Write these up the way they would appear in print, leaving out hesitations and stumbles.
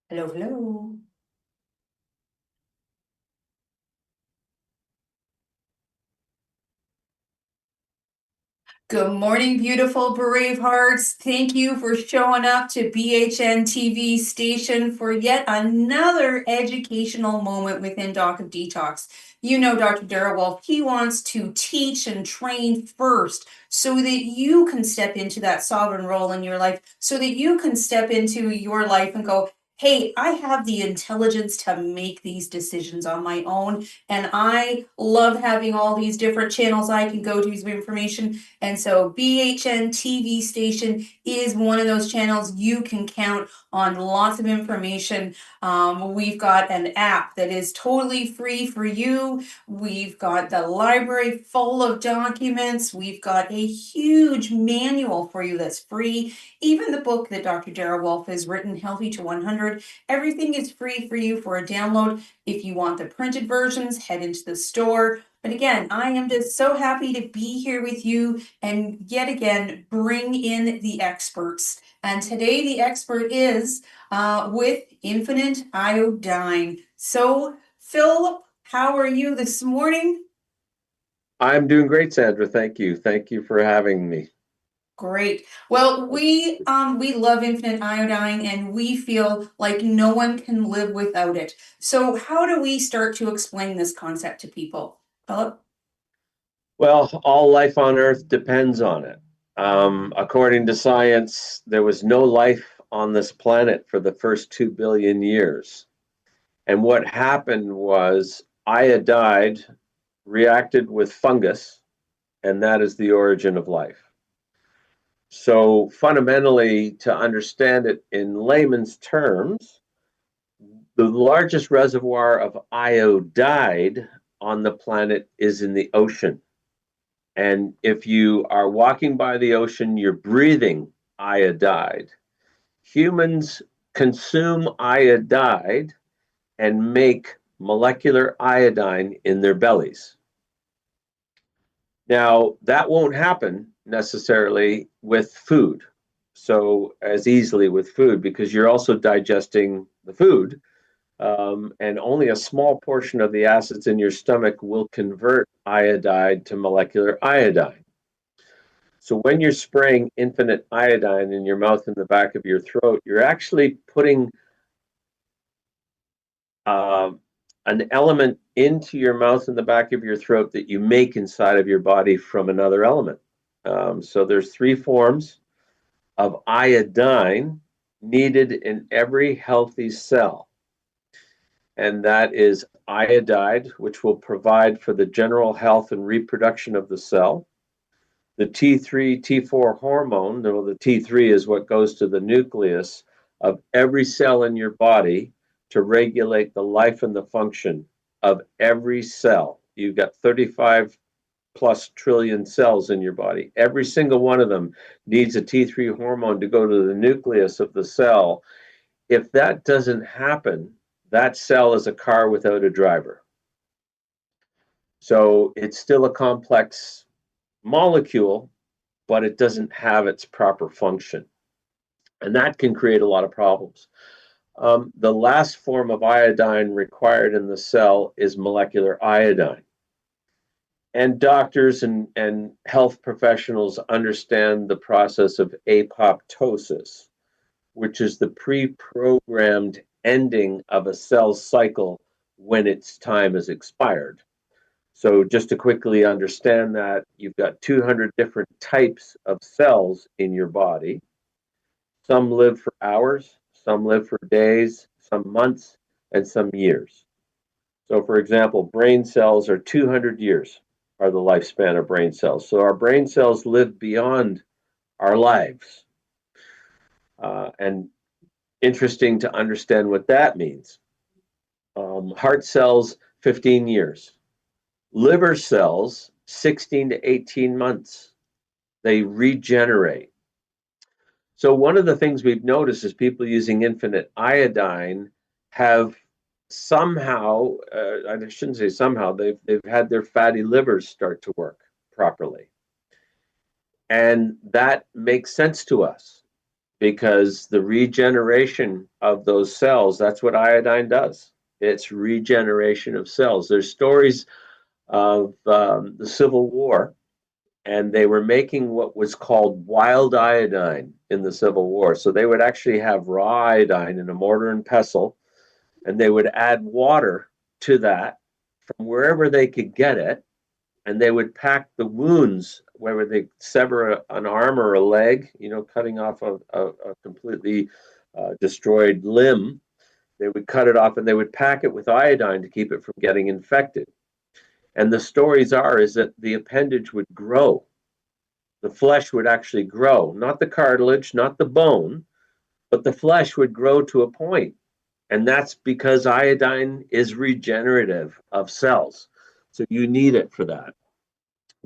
Hello, hello. Good morning, beautiful brave hearts. Thank you for showing up to BHN TV station for yet another educational moment within Doc of Detox. You know, Dr. Darrell Wolfe, he wants to teach and train first so that you can step into that sovereign role in your life, so that you can step into your life and go, hey, I have the intelligence to make these decisions on my own. And I love having all these different channels I can go to for information. And so BHN TV station is one of those channels. You can count on lots of information. We've got an app that is totally free for you. We've got the library full of documents. We've got a huge manual for you that's free. Even the book that Dr. Darrell Wolfe has written, Healthy to 100, everything is free for you for a download. If you want the printed versions, head into the store. But again, I am just so happy to be here with you and yet again bring in the experts. And today the expert is with Infinite Iodine. So, Phil, how are you this morning? I'm doing great, Sandra. Thank you. Thank you for having me. Great. Well, we love Infinite Iodine and we feel like no one can live without it. So, how do we start to explain this concept to people? Philip? Well, all life on Earth depends on it. According to science, there was no life on this planet for the first 2 billion years. And what happened was iodide reacted with fungus, and that is the origin of life. So, fundamentally, to understand it in layman's terms, the largest reservoir of iodide on the planet is in the ocean. And if you are walking by the ocean, you're breathing iodide. Humans consume iodide and make molecular iodine in their bellies. Now, that won't happen necessarily with food so as easily with food because you're also digesting the food. And only a small portion of the acids in your stomach will convert iodide to molecular iodine. So when you're spraying infinite iodine in your mouth and the back of your throat, you're actually putting uh, an element into your mouth and the back of your throat that you make inside of your body from another element. So there's three forms of iodine needed in every healthy cell. And that is iodide, which will provide for the general health and reproduction of the cell. The T3, T4 hormone, well, the T3 is what goes to the nucleus of every cell in your body to regulate the life and the function of every cell. You've got 35 plus trillion cells in your body. Every single one of them needs a T3 hormone to go to the nucleus of the cell. If that doesn't happen, that cell is a car without a driver. So it's still a complex molecule, but it doesn't have its proper function. And that can create a lot of problems. The last form of iodine required in the cell is molecular iodine. And doctors and health professionals understand the process of apoptosis, which is the pre-programmed ending of a cell's cycle when its time is expired. So just to quickly understand that, you've got 200 different types of cells in your body. Some live for hours, some live for days, some months, and some years. So for example, brain cells are 200 years are the lifespan of brain cells. So our brain cells live beyond our lives. And interesting to understand what that means. Heart cells, 15 years. Liver cells, 16 to 18 months. They regenerate. So one of the things we've noticed is people using infinite iodine have somehow, I shouldn't say somehow, they've had their fatty livers start to work properly. And that makes sense to us because the regeneration of those cells, that's what iodine does. It's regeneration of cells. There's stories of the Civil War, and they were making what was called wild iodine in the Civil War. So they would actually have raw iodine in a mortar and pestle, and they would add water to that from wherever they could get it, and they would pack the wounds, whether they sever an arm or a leg, cutting off a completely destroyed limb. They would cut it off and they would pack it with iodine to keep it from getting infected. And the stories is that the appendage would grow. The flesh would actually grow, not the cartilage, not the bone, but the flesh would grow to a point. And that's because iodine is regenerative of cells. So you need it for that.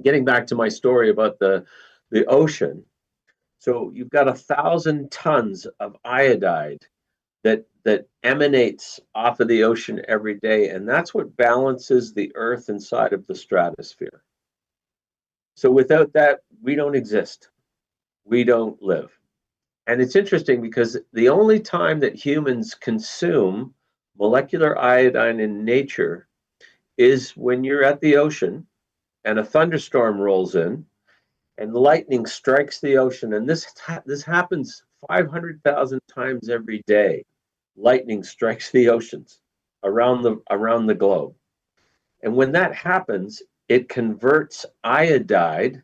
Getting back to my story about the ocean. So you've got 1,000 tons of iodide that emanates off of the ocean every day, and that's what balances the earth inside of the stratosphere. So without that, we don't exist. We don't live. And it's interesting because the only time that humans consume molecular iodine in nature is when you're at the ocean and a thunderstorm rolls in and lightning strikes the ocean. And this happens 500,000 times every day. Lightning strikes the oceans around the globe. And when that happens, it converts iodide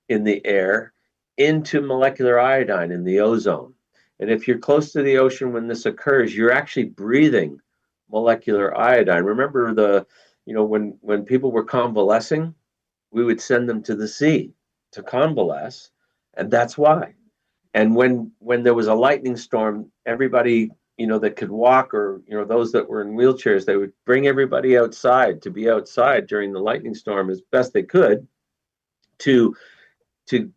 in the air into molecular iodine in the ozone. And if you're close to the ocean when this occurs, you're actually breathing molecular iodine. Remember when people were convalescing, we would send them to the sea to convalesce, and that's why. And when there was a lightning storm, everybody that could walk, or those that were in wheelchairs, they would bring everybody outside to be outside during the lightning storm as best they could to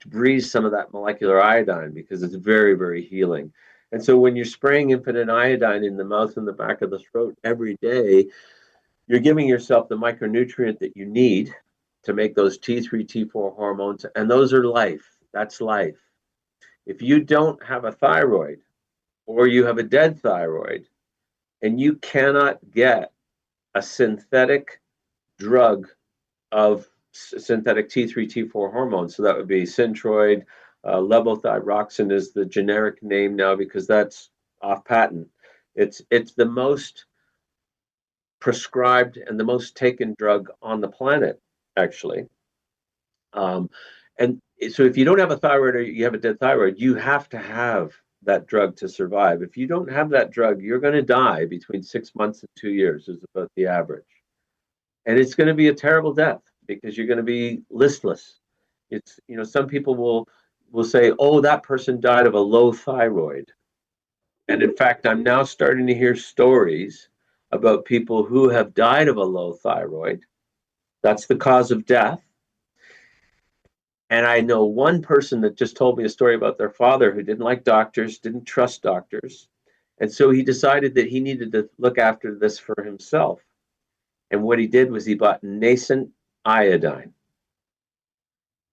breathe some of that molecular iodine, because it's very, very healing. And so when you're spraying infinite iodine in the mouth and the back of the throat every day, you're giving yourself the micronutrient that you need to make those T3, T4 hormones, and those are life. That's life. If you don't have a thyroid, or you have a dead thyroid, and you cannot get a synthetic drug of synthetic T3, T4 hormones, so that would be Synthroid, levothyroxine is the generic name now because that's off patent. It's the most prescribed and the most taken drug on the planet, actually. And so if you don't have a thyroid or you have a dead thyroid, you have to have that drug to survive. If you don't have that drug, you're going to die between 6 months and 2 years is about the average. And it's going to be a terrible death because you're going to be listless. It's, some people will say, oh, that person died of a low thyroid. And in fact, I'm now starting to hear stories about people who have died of a low thyroid. That's the cause of death. And I know one person that just told me a story about their father who didn't like doctors, didn't trust doctors. And so he decided that he needed to look after this for himself. And what he did was he bought nascent iodine.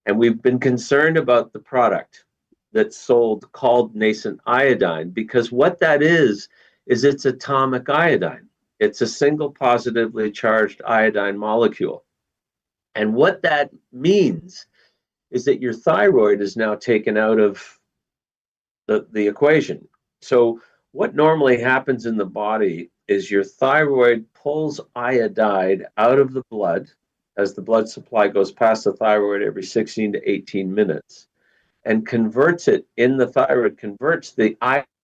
And we've been concerned about the product that's sold called nascent iodine, because what that is it's atomic iodine. It's a single positively charged iodine molecule. And what that means is that your thyroid is now taken out of the equation. So what normally happens in the body is your thyroid pulls iodide out of the blood as the blood supply goes past the thyroid every 16 to 18 minutes, and converts it in the thyroid, converts the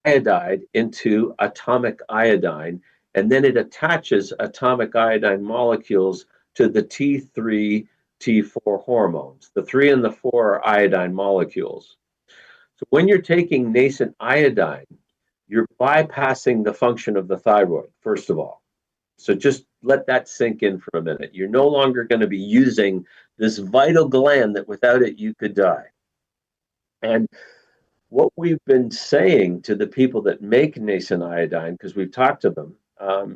iodide into atomic iodine, and then it attaches atomic iodine molecules to the T3, T4 hormones. The 3 and the 4 are iodine molecules. So when you're taking nascent iodine, you're bypassing the function of the thyroid, first of all. So just let that sink in for a minute. You're no longer going to be using this vital gland that without it you could die. And what we've been saying to the people that make nascent iodine, because we've talked to them,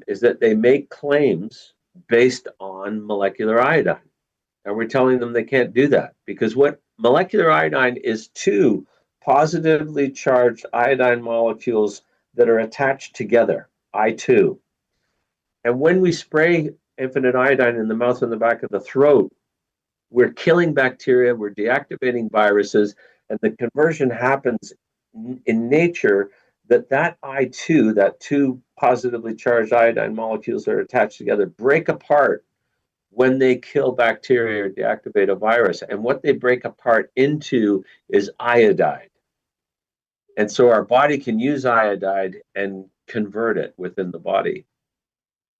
is that they make claims based on molecular iodine. And we're telling them they can't do that, because what molecular iodine is 2 positively charged iodine molecules that are attached together, I2. And when we spray infinite iodine in the mouth and the back of the throat, we're killing bacteria, we're deactivating viruses, and the conversion happens in nature that I2, that two positively charged iodine molecules that are attached together, break apart when they kill bacteria or deactivate a virus. And what they break apart into is iodide. And so our body can use iodide and convert it within the body.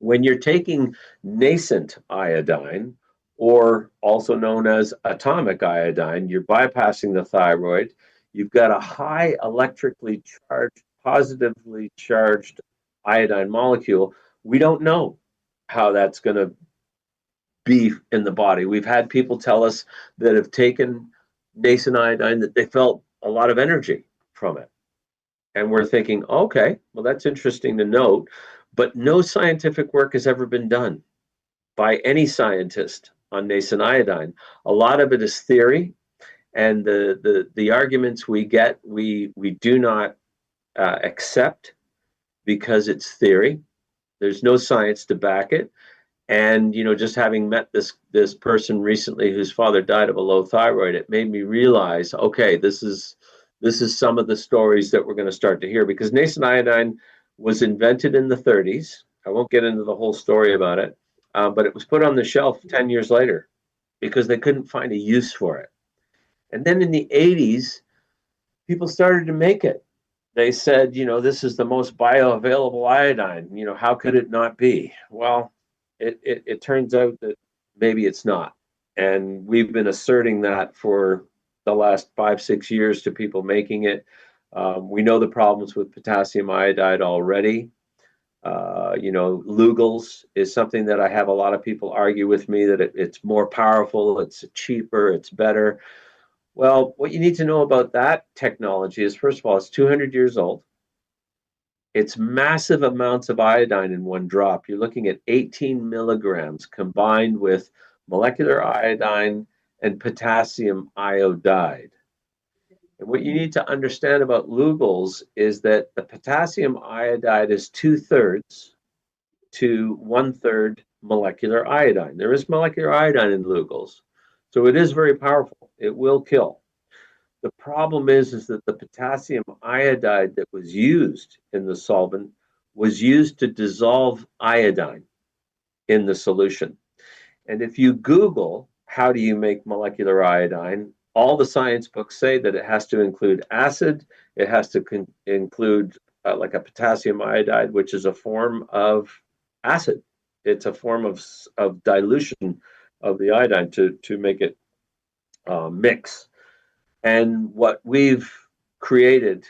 When you're taking nascent iodine, or also known as atomic iodine, you're bypassing the thyroid. You've got a high electrically charged, positively charged iodine molecule. We don't know how that's going to be in the body. We've had people tell us that have taken nascent iodine that they felt a lot of energy from it. And we're thinking, okay, well, that's interesting to note, but no scientific work has ever been done by any scientist on nascent iodine. A lot of it is theory, and the arguments we get, we do not accept because it's theory. There's no science to back it. And just having met this person recently whose father died of a low thyroid, it made me realize, okay, this is some of the stories that we're going to start to hear, because nascent iodine was invented in the 30s. I won't get into the whole story about it, but it was put on the shelf 10 years later because they couldn't find a use for it. And then in the 80s, people started to make it. They said, this is the most bioavailable iodine. How could it not be? Well, it turns out that maybe it's not. And we've been asserting that for the last 5-6 years to people making it. We know the problems with potassium iodide already. Lugol's is something that I have a lot of people argue with me that it's more powerful, it's cheaper, it's better. Well, what you need to know about that technology is, first of all, it's 200 years old. It's massive amounts of iodine in one drop. You're looking at 18 milligrams combined with molecular iodine and potassium iodide. And what you need to understand about Lugol's is that the potassium iodide is 2/3 to 1/3 molecular iodine. There is molecular iodine in Lugol's, so it is very powerful. It will kill. The problem is that the potassium iodide that was used in the solvent was used to dissolve iodine in the solution. And if you Google how do you make molecular iodine, all the science books say that it has to include acid, it has to include like a potassium iodide, which is a form of acid. It's a form of dilution of the iodine to make it mix. And what we've created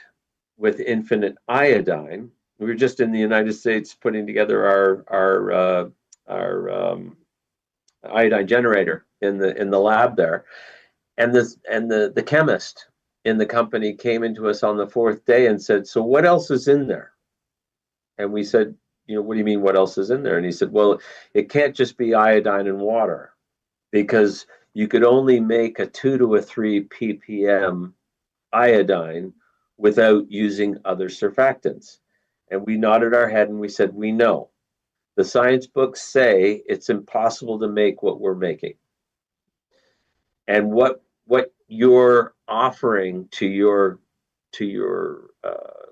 with infinite iodine, we were just in the United States putting together our iodine generator in the lab there, and the chemist in the company came into us on the 4th day and said, "So what else is in there?" And we said, "What do you mean what else is in there?" And he said, "Well, it can't just be iodine and water, because you could only make a 2 to a 3 ppm iodine without using other surfactants." And we nodded our head and we said, "We know. The science books say it's impossible to make what we're making." And what you're offering to your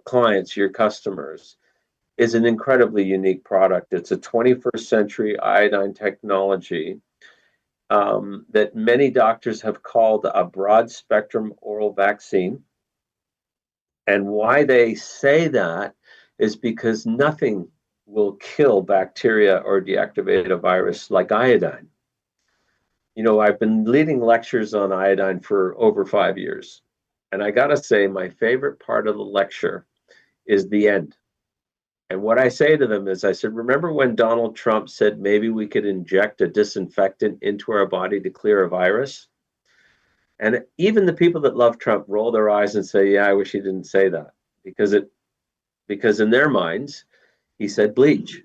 clients, your customers, is an incredibly unique product. It's a 21st century iodine technology that many doctors have called a broad spectrum oral vaccine. And why they say that is because nothing will kill bacteria or deactivate a virus like iodine. I've been leading lectures on iodine for over 5 years. And I got to say, my favorite part of the lecture is the end. And what I say to them is, I said, remember when Donald Trump said maybe we could inject a disinfectant into our body to clear a virus? And even the people that love Trump roll their eyes and say, yeah, I wish he didn't say that, because in their minds, he said bleach.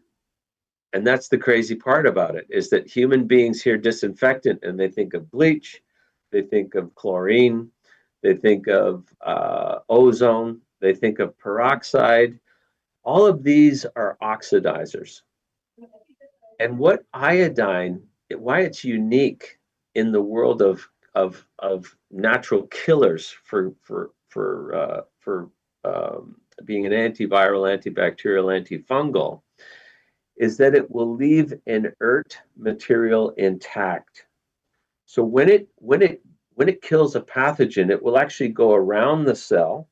And that's the crazy part about it, is that human beings hear disinfectant and they think of bleach, they think of chlorine, they think of ozone, they think of peroxide. All of these are oxidizers. And what iodine, why it's unique in the world of natural killers for being an antiviral, antibacterial, antifungal, is that it will leave inert material intact. So when it kills a pathogen, it will actually go around the cell,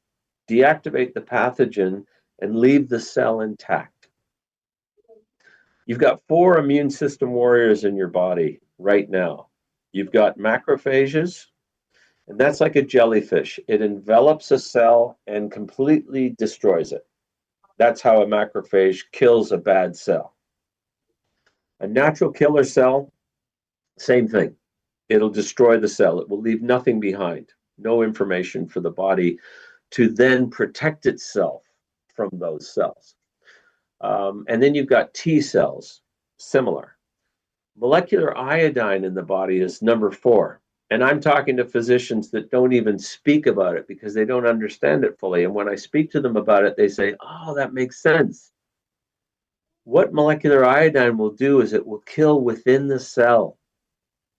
deactivate the pathogen, and leave the cell intact. You've got 4 immune system warriors in your body right now. You've got macrophages, and that's like a jellyfish. It envelops a cell and completely destroys it. That's how a macrophage kills a bad cell. A natural killer cell, same thing. It'll destroy the cell. It will leave nothing behind, no information for the body to then protect itself from those cells. And then you've got T cells, similar. Molecular iodine in the body is number 4. And I'm talking to physicians that don't even speak about it because they don't understand it fully. And when I speak to them about it, they say, oh, that makes sense. What molecular iodine will do is it will kill within the cell,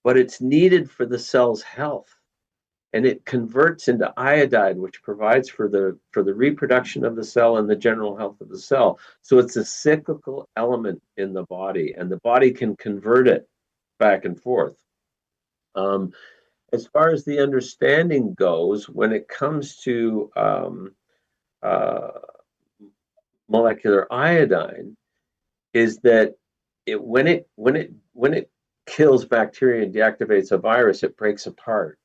but it's needed for the cell's health. And it converts into iodide, which provides for the reproduction of the cell and the general health of the cell. So it's a cyclical element in the body, and the body can convert it back and forth. As far as the understanding goes, when it comes to molecular iodine, is that when it kills bacteria and deactivates a virus, it breaks apart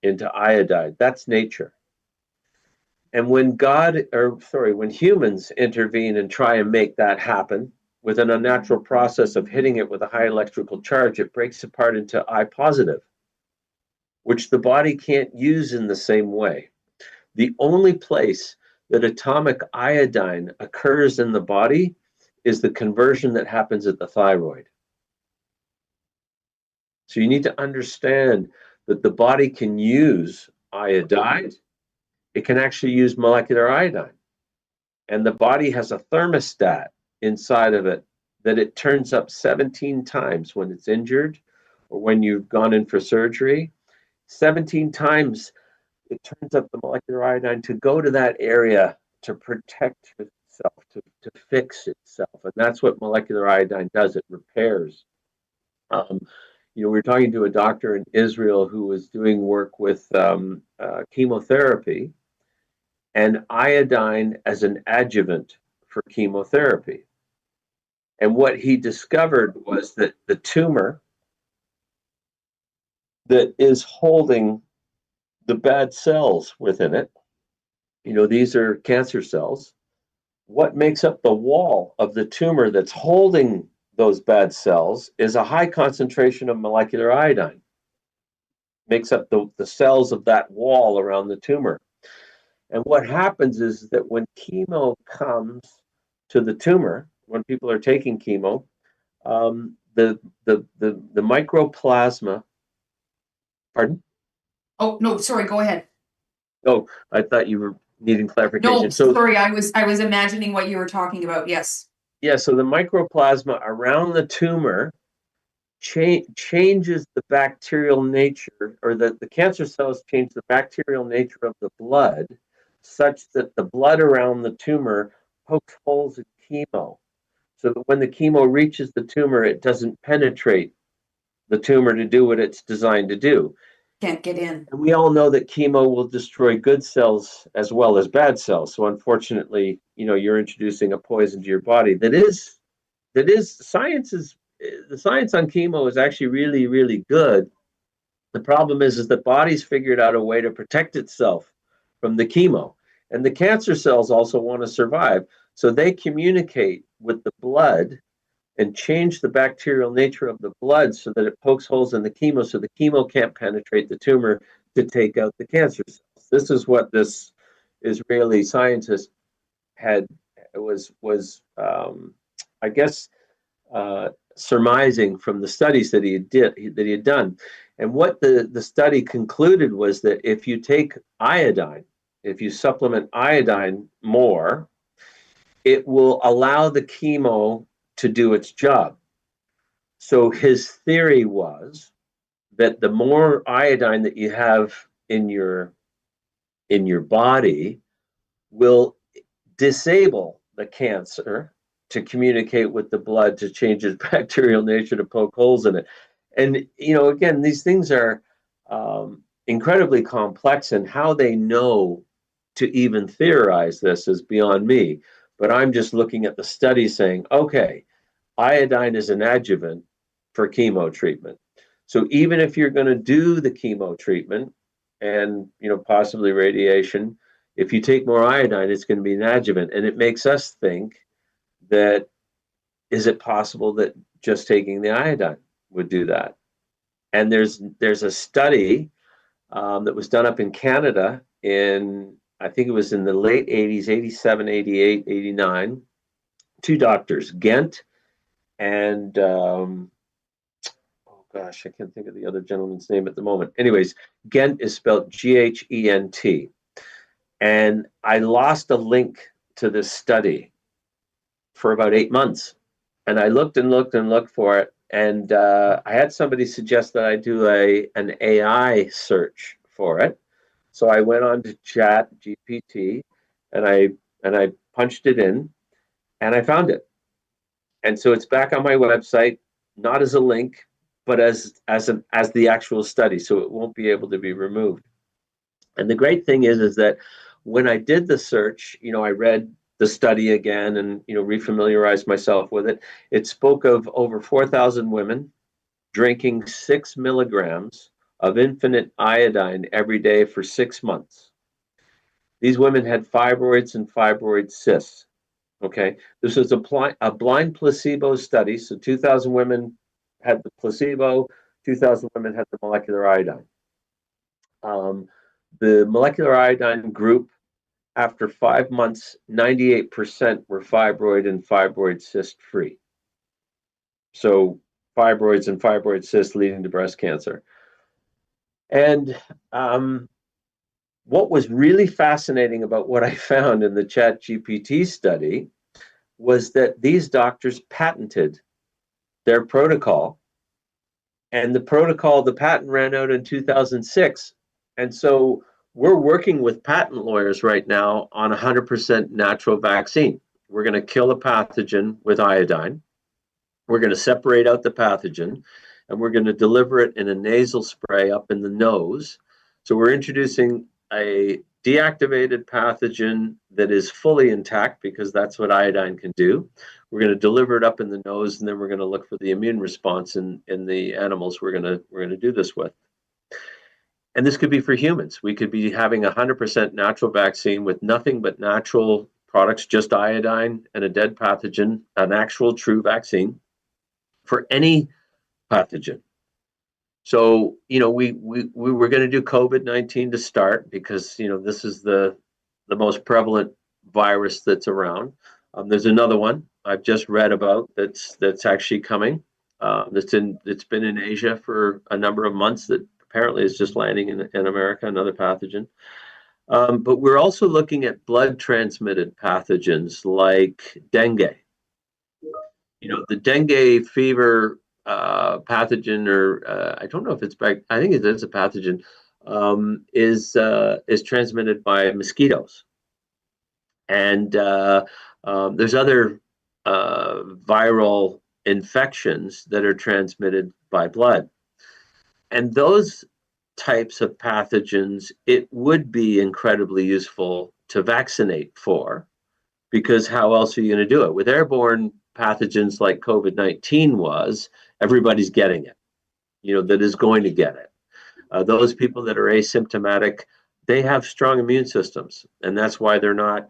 into iodide. That's nature. And when when humans intervene and try and make that happen with an unnatural process of hitting it with a high electrical charge, it breaks apart into I positive, which the body can't use in the same way. The only place that atomic iodine occurs in the body is the conversion that happens at the thyroid. So you need to understand that the body can use iodide. It can actually use molecular iodine. And the body has a thermostat inside of it that it turns up 17 times when it's injured or when you've gone in for surgery. 17 times it turns up the molecular iodine to go to that area to protect itself, to fix itself. And that's what molecular iodine does. It repairs. We were talking to a doctor in Israel who was doing work with chemotherapy and iodine as an adjuvant for chemotherapy. And what he discovered was that the tumor that is holding the bad cells within it, these are cancer cells. What makes up the wall of the tumor that's holding those bad cells is a high concentration of molecular iodine. Makes up the cells of that wall around the tumor. And what happens is that when chemo comes to the tumor, when people are taking chemo, the mycoplasma. Pardon? Oh no, sorry. Go ahead. Oh, I thought you were needing clarification. No, sorry. I was imagining what you were talking about. Yes. Yeah. So the mycoplasma around the tumor changes the bacterial nature, or the cancer cells change the bacterial nature of the blood, such that the blood around the tumor pokes holes in chemo, so that when the chemo reaches the tumor, it doesn't penetrate the tumor to do what it's designed to do. Can't get in. And we all know that chemo will destroy good cells as well as bad cells. So unfortunately, you're introducing a poison to your body. The science on chemo is actually really, really good. The problem is that body's figured out a way to protect itself from the chemo. And the cancer cells also want to survive. So they communicate with the blood and change the bacterial nature of the blood so that it pokes holes in the chemo, so the chemo can't penetrate the tumor to take out the cancer cells. This is what this Israeli scientist surmising from the studies that he had done. And what the study concluded was that if you take iodine, if you supplement iodine more, it will allow the chemo to do its job. So his theory was that the more iodine that you have in your body will disable the cancer to communicate with the blood to change its bacterial nature to poke holes in it. And again, these things are incredibly complex, and how they know to even theorize this is beyond me. But I'm just looking at the study saying, okay, iodine is an adjuvant for chemo treatment. So even if you're going to do the chemo treatment and possibly radiation, if you take more iodine, it's going to be an adjuvant. And it makes us think that, is it possible that just taking the iodine would do that? And there's a study that was done up in Canada in, I think it was in the late 80s, 87, 88, 89. Two doctors, Ghent and oh gosh, I can't think of the other gentleman's name at the moment. Anyways, Ghent is spelled Ghent. And I lost a link to this study for about 8 months. And I looked and looked and looked for it. And I had somebody suggest that I do an AI search for it. So I went on to Chat GPT and I punched it in and I found it. And so it's back on my website, not as a link, but as the actual study. So it won't be able to be removed. And the great thing is that when I did the search, I read the study again and refamiliarized myself with it. It spoke of over 4,000 women drinking 6 milligrams of infinite iodine every day for 6 months. These women had fibroids and fibroid cysts. Okay, this was a blind placebo study. So 2,000 women had the placebo, 2,000 women had the molecular iodine. The molecular iodine group, after 5 months, 98% were fibroid and fibroid cyst free. So fibroids and fibroid cysts leading to breast cancer. And what was really fascinating about what I found in the ChatGPT study was that these doctors patented their protocol. And the patent ran out in 2006. And so we're working with patent lawyers right now on 100% natural vaccine. We're going to kill a pathogen with iodine. We're going to separate out the pathogen, and we're going to deliver it in a nasal spray up in the nose. So we're introducing a deactivated pathogen that is fully intact, because that's what iodine can do. We're going to deliver it up in the nose, and then we're going to look for the immune response in the animals we're going to do this with. And this could be for humans. We could be having 100% natural vaccine with nothing but natural products, just iodine and a dead pathogen, an actual true vaccine for any pathogen. So, we were going to do COVID-19 to start, because, this is the most prevalent virus that's around. There's another one I've just read about that's actually coming. It's been in Asia for a number of months, that apparently is just landing in America, another pathogen. But we're also looking at blood transmitted pathogens like dengue. The dengue fever pathogen, or I don't know if it's I think it is a pathogen, is transmitted by mosquitoes. And there's other viral infections that are transmitted by blood. And those types of pathogens, it would be incredibly useful to vaccinate for, because how else are you going to do it? With airborne pathogens like COVID-19 everybody's getting it, that is going to get it. Those people that are asymptomatic, they have strong immune systems, and that's why they're not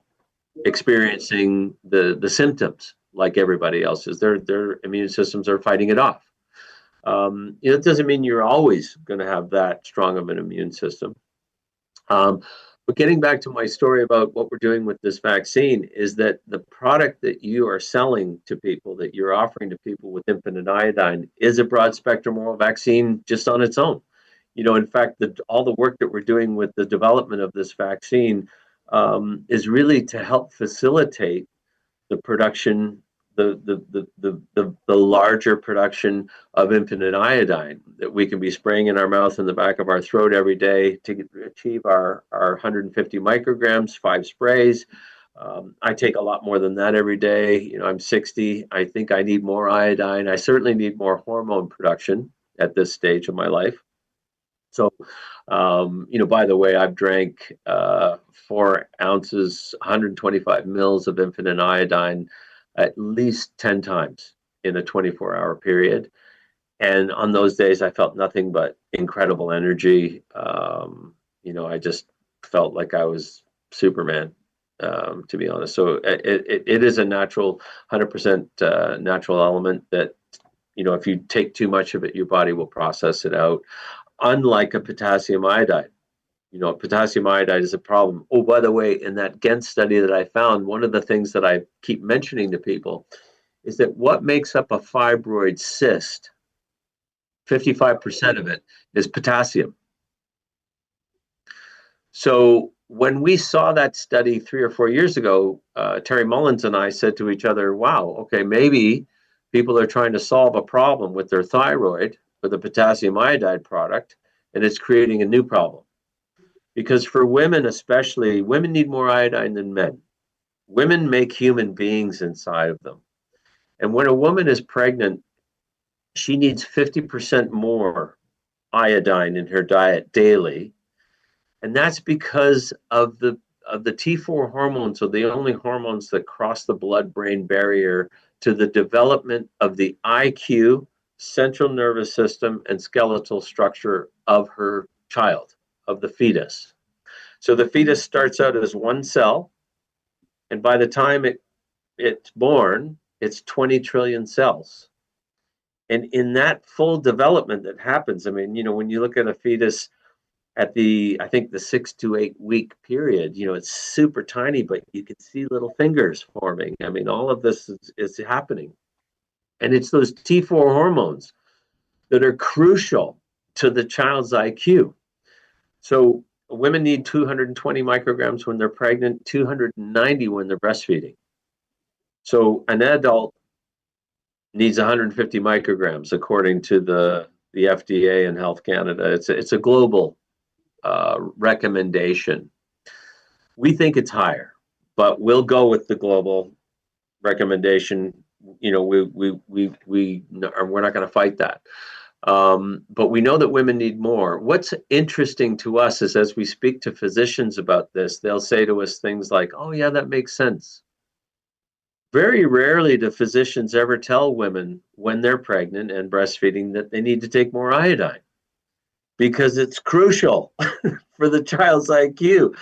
experiencing the symptoms like everybody else is. Their immune systems are fighting it off. It doesn't mean you're always going to have that strong of an immune system. But But getting back to my story about what we're doing with this vaccine is that the product that you are selling to people, that you're offering to people with infinite iodine, is a broad spectrum oral vaccine just on its own. In fact, all the work that we're doing with the development of this vaccine is really to help facilitate the production, the larger production of infinite iodine that we can be spraying in our mouth and the back of our throat every day to achieve our 150 micrograms, 5 sprays. I take a lot more than that every day. I'm 60. I think I need more iodine. I certainly need more hormone production at this stage of my life. So, by the way, I've drank 4 ounces, 125 mils of infinite iodine at least 10 times in a 24-hour period. And on those days, I felt nothing but incredible energy. I just felt like I was Superman, to be honest. So it is a natural, 100% natural element that, if you take too much of it, your body will process it out. Unlike a potassium iodide. Potassium iodide is a problem. Oh, by the way, in that Ghent study that I found, one of the things that I keep mentioning to people is that what makes up a fibroid cyst, 55% of it is potassium. So when we saw that study 3 or 4 years ago, Terry Mullins and I said to each other, wow, okay, maybe people are trying to solve a problem with their thyroid with a potassium iodide product, and it's creating a new problem. Because for women especially, women need more iodine than men. Women make human beings inside of them. And when a woman is pregnant, she needs 50% more iodine in her diet daily. And that's because of the T4 hormones, so the only hormones that cross the blood-brain barrier to the development of the IQ, central nervous system, and skeletal structure of her child, of the fetus. So the fetus starts out as one cell, and by the time it's born, it's 20 trillion cells. And in that full development that happens, when you look at a fetus at I think the 6 to 8 week period, it's super tiny, but you can see little fingers forming. All of this is happening. And it's those T4 hormones that are crucial to the child's IQ. So women need 220 micrograms when they're pregnant, 290 when they're breastfeeding. So an adult needs 150 micrograms according to the FDA and Health Canada. It's a global recommendation. We think it's higher, but we'll go with the global recommendation. We're not going to fight that. But we know that women need more. What's interesting to us is as we speak to physicians about this, they'll say to us things like, oh yeah, that makes sense. Very rarely do physicians ever tell women when they're pregnant and breastfeeding that they need to take more iodine because it's crucial for the child's IQ.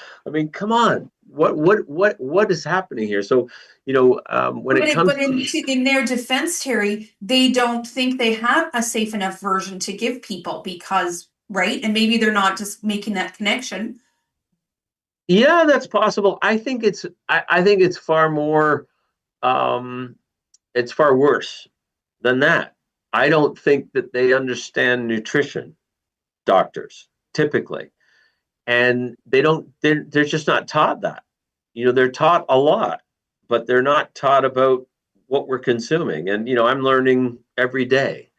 Come on. What is happening here? So, when it comes in their defense, Terry, they don't think they have a safe enough version to give people because, right? And maybe they're not just making that connection. Yeah, that's possible. I think it's far more, it's far worse than that. I don't think that they understand nutrition, doctors, typically. And they're just not taught that. They're taught a lot, but they're not taught about what we're consuming. And, I'm learning every day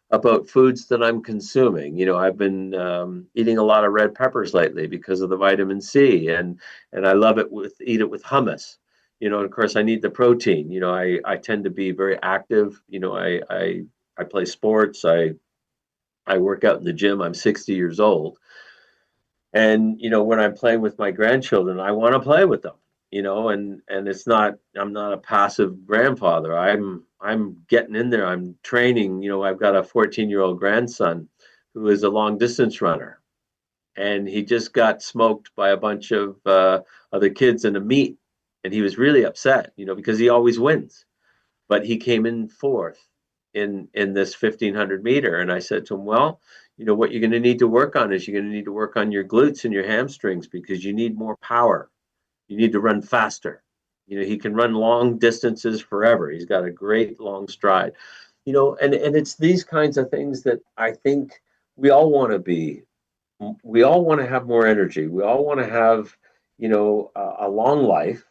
about foods that I'm consuming. I've been eating a lot of red peppers lately because of the vitamin C, and I love it eat it with hummus. And of course, I need the protein. I tend to be very active. I play sports. I work out in the gym. I'm 60 years old. And, when I'm playing with my grandchildren, I want to play with them, and it's not, I'm not a passive grandfather. I'm getting in there. I'm training. I've got a 14-year-old grandson who is a long distance runner, and he just got smoked by a bunch of other kids in a meet. And he was really upset, because he always wins, but he came in fourth. in this 1500 meter. And I said to him, well, what you're going to need to work on is you're going to need to work on your glutes and your hamstrings because you need more power. You need to run faster. He can run long distances forever. He's got a great long stride. And it's these kinds of things that I think we all want to have more energy. We all want to have, a long life,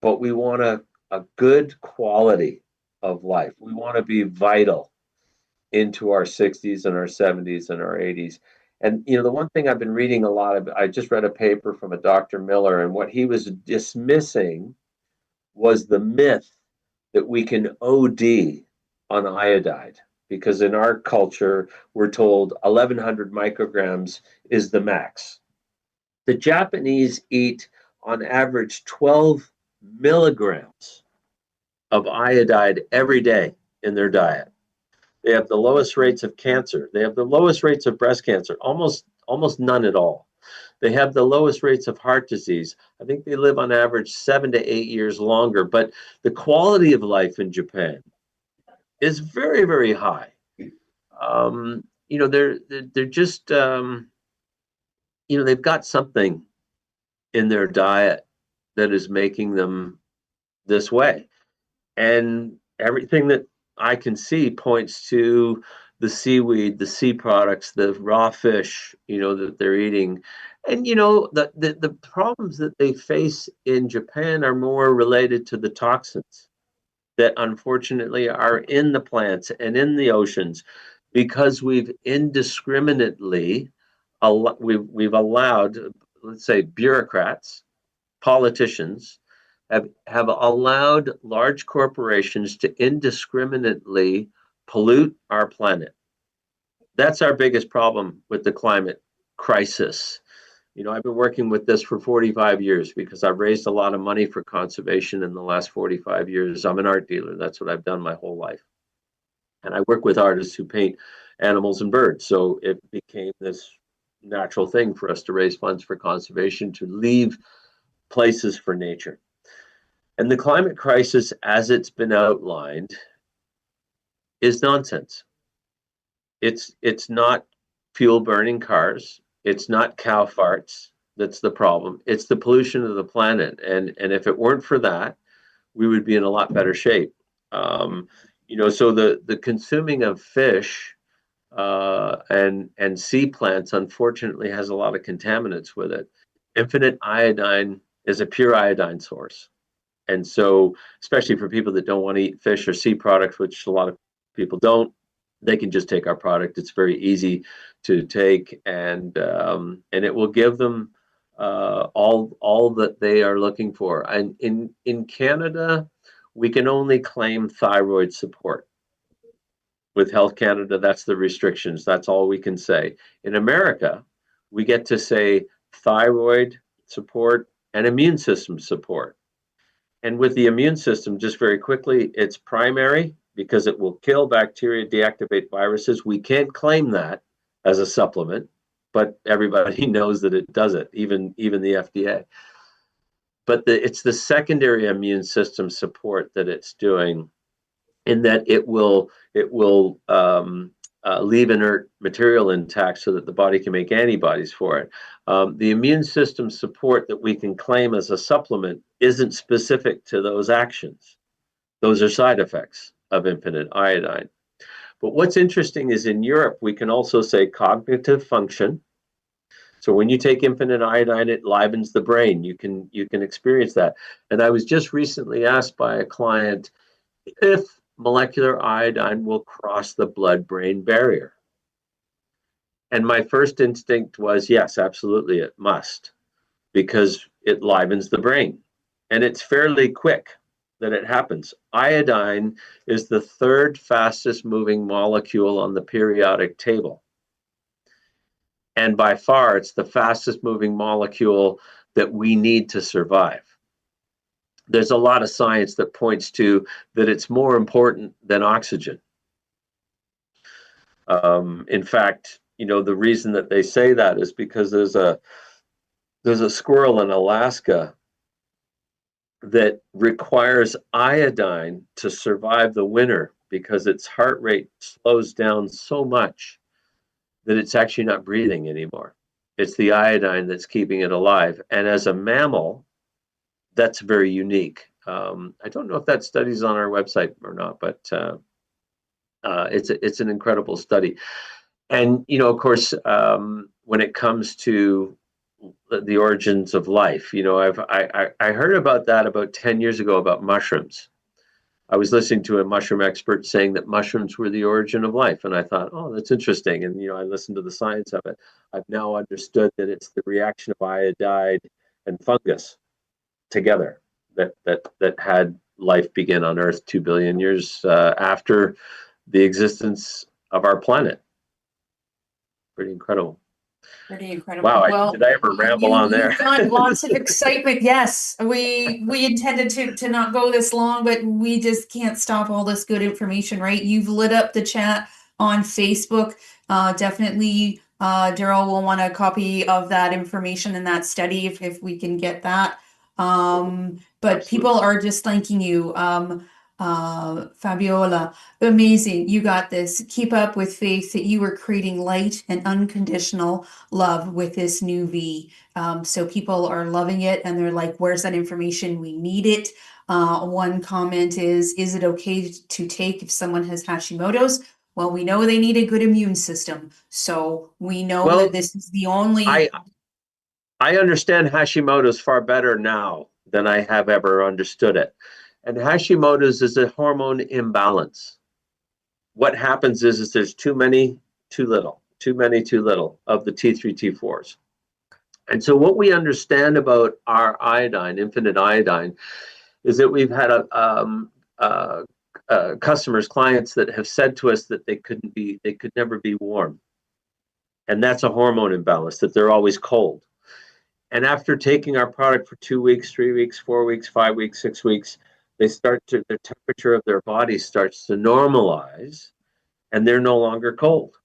but we want a good quality of life. We want to be vital into our 60s and our 70s and our 80s. And the one thing I've been reading a lot of, I just read a paper from a Dr. Miller, and what he was dismissing was the myth that we can OD on iodine, because in our culture we're told 1100 micrograms is the max. The Japanese eat on average 12 milligrams of iodide every day in their diet. They have the lowest rates of cancer. They have the lowest rates of breast cancer, almost none at all. They have the lowest rates of heart disease. I think they live on average 7 to 8 years longer, but the quality of life in Japan is very, very high. They're just, they've got something in their diet that is making them this way. And everything that I can see points to the seaweed, the sea products, the raw fish, that they're eating. And, the problems that they face in Japan are more related to the toxins that unfortunately are in the plants and in the oceans, because we've indiscriminately, we've allowed, let's say, bureaucrats, politicians, have allowed large corporations to indiscriminately pollute our planet. That's our biggest problem with the climate crisis. I've been working with this for 45 years because I've raised a lot of money for conservation in the last 45 years. I'm an art dealer. That's what I've done my whole life. And I work with artists who paint animals and birds. So it became this natural thing for us to raise funds for conservation, to leave places for nature. And the climate crisis, as it's been outlined, is nonsense. It's not fuel burning cars. It's not cow farts that's the problem. It's the pollution of the planet. And if it weren't for that, we would be in a lot better shape. So the consuming of fish and sea plants, unfortunately, has a lot of contaminants with it. Infinite iodine is a pure iodine source. And so, especially for people that don't want to eat fish or sea products, which a lot of people don't, they can just take our product. It's very easy to take, and it will give them all that they are looking for. And in Canada, we can only claim thyroid support. With Health Canada, that's the restrictions. That's all we can say. In America, we get to say thyroid support and immune system support. And with the immune system, just very quickly, it's primary because it will kill bacteria, deactivate viruses. We can't claim that as a supplement, but everybody knows that it does it, even the FDA. But it's the secondary immune system support that it's doing, in that it will leave inert material intact so that the body can make antibodies for it. The immune system support that we can claim as a supplement isn't specific to those actions. Those are side effects of infinite iodine. But what's interesting is in Europe, we can also say cognitive function. So when you take infinite iodine, it livens the brain. You can experience that. And I was just recently asked by a client if molecular iodine will cross the blood-brain barrier. And my first instinct was, yes, absolutely, it must, because it livens the brain. And it's fairly quick that it happens. Iodine is the third fastest moving molecule on the periodic table. And by far, it's the fastest moving molecule that we need to survive. There's a lot of science that points to that it's more important than oxygen. In fact, the reason that they say that is because there's a squirrel in Alaska that requires iodine to survive the winter because its heart rate slows down so much that it's actually not breathing anymore. It's the iodine that's keeping it alive. And as a mammal, that's very unique. I don't know if that study's on our website or not, but it's an incredible study. And of course, when it comes to the origins of life, I heard about that about 10 years ago about mushrooms. I was listening to a mushroom expert saying that mushrooms were the origin of life, and I thought, oh, that's interesting. And I listened to the science of it. I've now understood that it's the reaction of iodide and fungus together that had life begin on Earth 2 billion years after the existence of our planet. Pretty incredible. Pretty incredible. Wow, Well, did I ever ramble on there? You've got lots of excitement. Yes, we intended to not go this long, but we just can't stop all this good information, right? You've lit up the chat on Facebook. Definitely, Daryl will want a copy of that information and that study if we can get that. But Absolutely. People are just thanking you. Fabiola, amazing. You got this. Keep up with faith that you are creating light and unconditional love with this new V. So people are loving it and they're like, where's that information? We need it. One comment is it okay to take if someone has Hashimoto's? Well, we know they need a good immune system. So we know that this is the only. I understand Hashimoto's far better now than I have ever understood it. And Hashimoto's is a hormone imbalance. What happens is there's too many, too little, too many, too little of the T3, T4s. And so what we understand about our iodine, infinite iodine, is that we've had customers, clients that have said to us that they could never be warm. And that's a hormone imbalance, that they're always cold. And after taking our product for 2 weeks, 3 weeks, 4 weeks, 5 weeks, 6 weeks, the temperature of their body starts to normalize and they're no longer cold.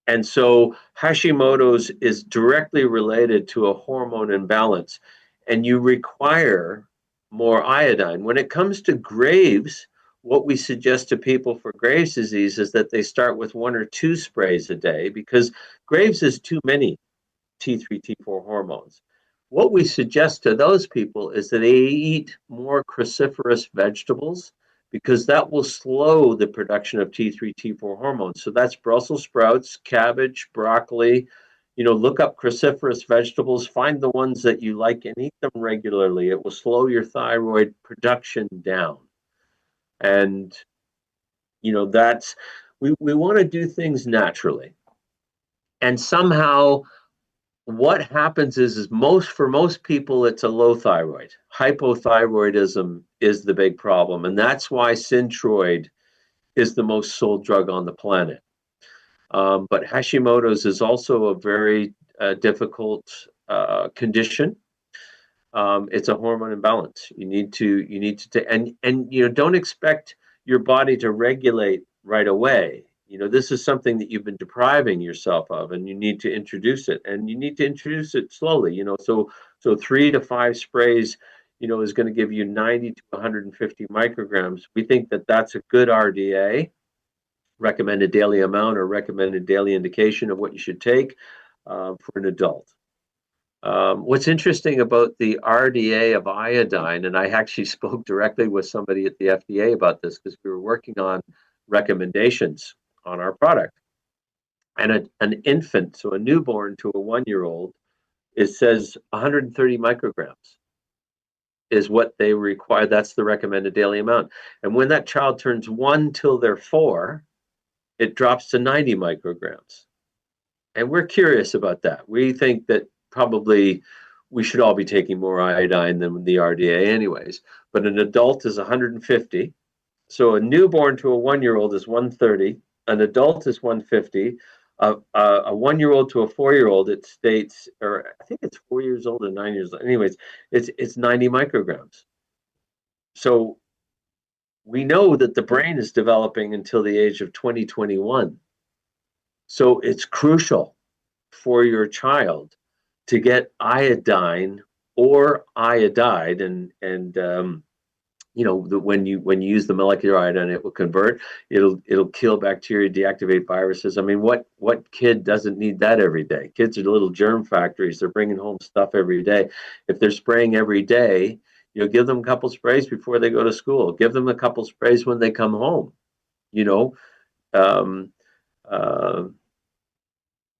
And so Hashimoto's is directly related to a hormone imbalance, and you require more iodine. When it comes to Graves', what we suggest to people for Graves' disease is that they start with 1 or 2 sprays a day, because Graves' is too many T3, T4 hormones. What we suggest to those people is that they eat more cruciferous vegetables, because that will slow the production of T3, T4 hormones. So that's Brussels sprouts, cabbage, broccoli. Look up cruciferous vegetables, find the ones that you like and eat them regularly. It will slow your thyroid production down. And, we want to do things naturally. And somehow what happens is for most people, it's a low thyroid. Hypothyroidism is the big problem. And that's why Synthroid is the most sold drug on the planet. But Hashimoto's is also a very difficult condition. It's a hormone imbalance. You need to don't expect your body to regulate right away. This is something that you've been depriving yourself of, and you need to introduce it, and you need to introduce it slowly. So 3 to 5 sprays, is going to give you 90 to 150 micrograms. We think that that's a good RDA, recommended daily amount or recommended daily indication of what you should take for an adult. What's interesting about the RDA of iodine, and I actually spoke directly with somebody at the FDA about this because we were working on recommendations on our product. And an infant, so a newborn to a 1-year-old, it says 130 micrograms is what they require. That's the recommended daily amount. And when that child turns 1 till they're 4, it drops to 90 micrograms. And we're curious about that. We think that probably we should all be taking more iodine than the RDA anyways. But an adult is 150. So a newborn to a 1-year-old is 130. An adult is 150. A 1-year-old to a 4-year-old, it states, or I think it's 4 years old and 9 years old. Anyways, it's 90 micrograms. So we know that the brain is developing until the age of 2021. So it's crucial for your child to get iodine or iodide, and when you use the molecular iodine, it will convert. It'll kill bacteria, deactivate viruses. I mean, what kid doesn't need that every day? Kids are little germ factories. They're bringing home stuff every day. If they're spraying every day, give them a couple sprays before they go to school. Give them a couple sprays when they come home. You know, um, uh,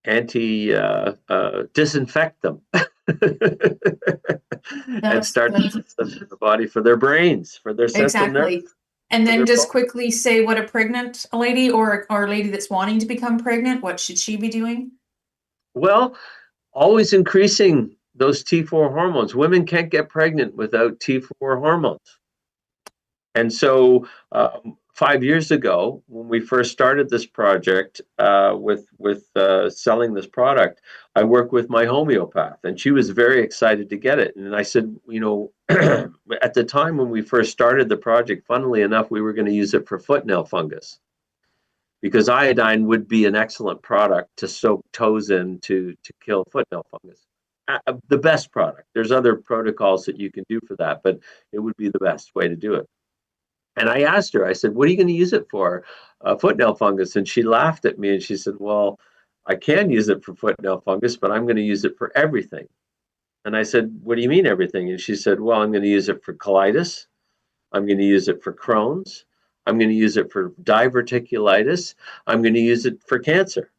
anti disinfect them and start That's the body for their brains, for their central nervous, exactly. And for then their just focus. quickly say what a pregnant lady or a lady that's wanting to become pregnant, what should she be doing? Well, always increasing those T4 hormones. Women can't get pregnant without T4 hormones. And so 5 years ago, when we first started this project with selling this product, I worked with my homeopath, and she was very excited to get it. And I said, at the time when we first started the project, funnily enough, we were going to use it for foot nail fungus because iodine would be an excellent product to soak toes in to kill foot nail fungus. The best product. There's other protocols that you can do for that, but it would be the best way to do it. And I asked her, I said, what are you going to use it for? Foot nail fungus. And she laughed at me and she said, well, I can use it for foot nail fungus, but I'm going to use it for everything. And I said, what do you mean everything? And she said, well, I'm going to use it for colitis. I'm going to use it for Crohn's. I'm going to use it for diverticulitis. I'm going to use it for cancer.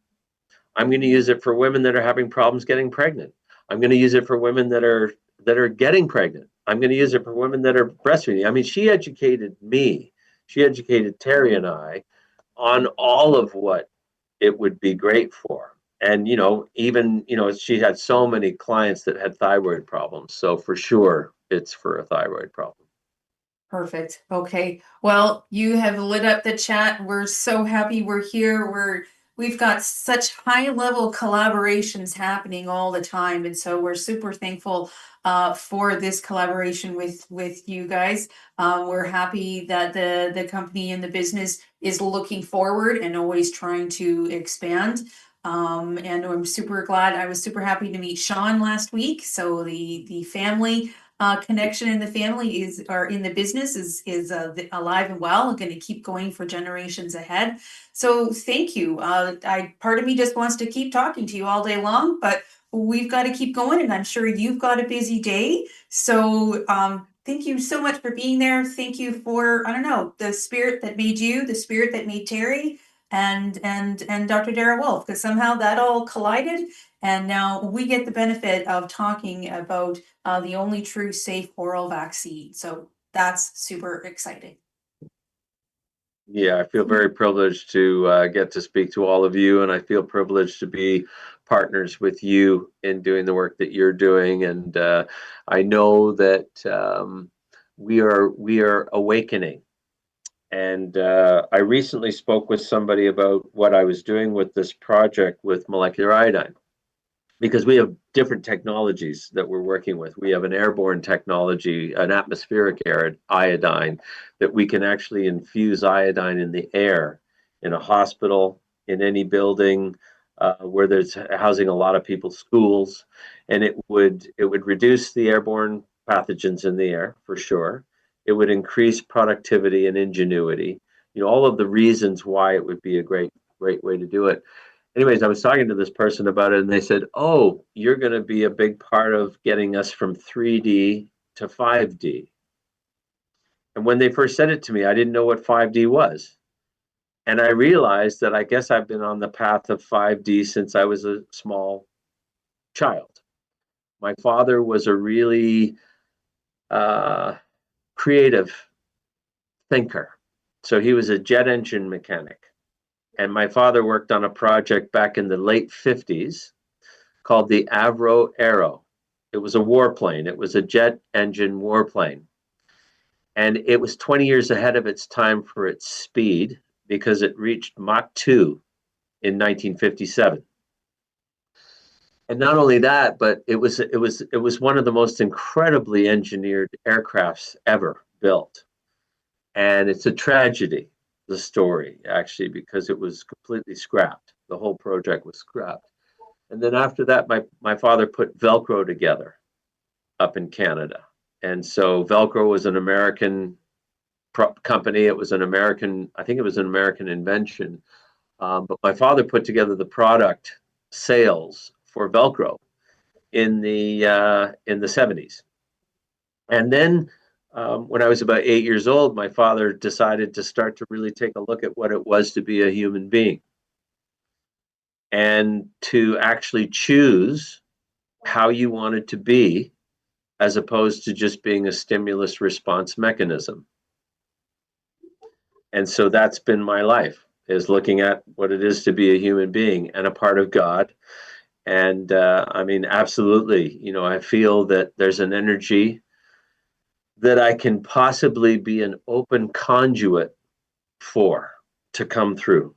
I'm going to use it for women that are having problems getting pregnant. I'm going to use it for women that are getting pregnant. I'm going to use it for women that are breastfeeding. I mean, she educated me. She educated Terry and I on all of what it would be great for. And even she had so many clients that had thyroid problems. So for sure, it's for a thyroid problem. Perfect. Okay. Well, you have lit up the chat. We're so happy we're here. We've got such high level collaborations happening all the time. And so we're super thankful for this collaboration with you guys. We're happy that the company and the business is looking forward and always trying to expand. And I'm super glad. I was super happy to meet Sean last week. So the family connection in the family or in the business is alive and well, going to keep going for generations ahead. So thank you. Part of me just wants to keep talking to you all day long, but we've got to keep going, and I'm sure you've got a busy day. So thank you so much for being there. Thank you for, I don't know, the spirit that made you, the spirit that made Terry, and Dr. Dara Wolfe, because somehow that all collided, and now we get the benefit of talking about the only true safe oral vaccine. So that's super exciting. Yeah, I feel very privileged to get to speak to all of you, and I feel privileged to be partners with you in doing the work that you're doing. And I know that we are awakening. And I recently spoke with somebody about what I was doing with this project with molecular iodine, because we have different technologies that we're working with. We have an airborne technology, an atmospheric iodine, that we can actually infuse iodine in the air in a hospital, in any building where there's housing a lot of people, schools, and it would reduce the airborne pathogens in the air for sure. It would increase productivity and ingenuity. All of the reasons why it would be a great way to do it. Anyways, I was talking to this person about it, and they said, oh, you're going to be a big part of getting us from 3D to 5D. And when they first said it to me, I didn't know what 5D was. And I realized that I guess I've been on the path of 5D since I was a small child. My father was a really creative thinker. So he was a jet engine mechanic. And my father worked on a project back in the late 50s called the Avro Aero. It was a warplane. It was a jet engine warplane. And it was 20 years ahead of its time for its speed because it reached Mach 2 in 1957. And not only that, but it was one of the most incredibly engineered aircrafts ever built. And it's a tragedy, the story, actually, because it was completely scrapped. The whole project was scrapped. And then after that, my father put Velcro together up in Canada. And so Velcro was an American company. It was an American, I think it was an American invention. But my father put together the product sales for Velcro in the 70s. And then when I was about 8 years old, my father decided to start to really take a look at what it was to be a human being and to actually choose how you wanted to be as opposed to just being a stimulus response mechanism. And so that's been my life, is looking at what it is to be a human being and a part of God. And I mean, absolutely, you know, I feel that there's an energy that I can possibly be an open conduit for to come through.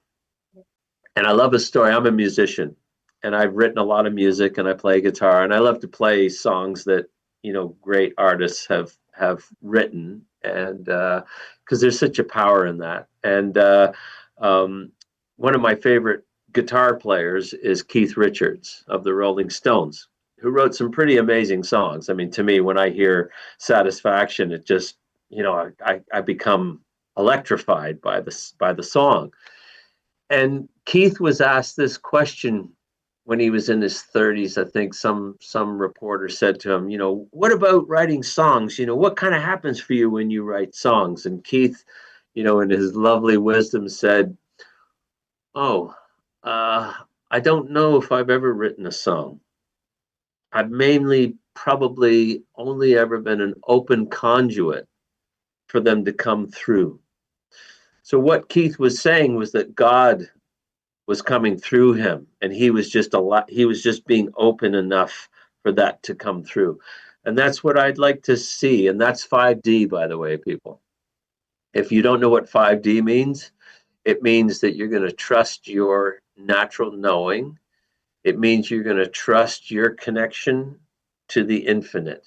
And I love a story. I'm a musician and I've written a lot of music and I play guitar and I love to play songs that, you know, great artists have written, and because there's such a power in that. And one of my favorite guitar players is Keith Richards of the Rolling Stones, who wrote some pretty amazing songs. I mean, to me, when I hear Satisfaction, it just, you know, I become electrified by the song. And Keith was asked this question when he was in his 30s. I think some reporter said to him, you know, what about writing songs? You know, what kind of happens for you when you write songs? And Keith, you know, in his lovely wisdom said, oh, I don't know if I've ever written a song. I've mainly probably only ever been an open conduit for them to come through. So what Keith was saying was that God was coming through him, and he was just being open enough for that to come through. And that's what I'd like to see. And that's 5D, by the way, people. If you don't know what 5D means, it means that you're going to trust your natural knowing. It means you're going to trust your connection to the infinite.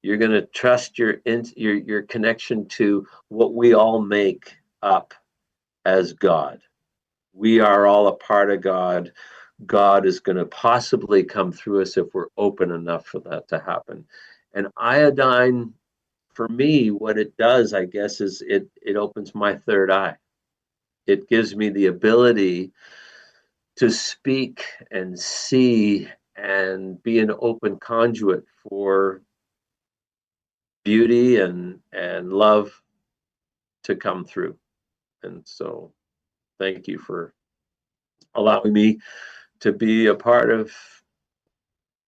You're going to trust your connection to what we all make up as God. We are all a part of God. God is going to possibly come through us if we're open enough for that to happen. And iodine, for me, what it does, I guess, is it opens my third eye. It gives me the ability to speak and see and be an open conduit for beauty and love to come through. And so thank you for allowing me to be a part of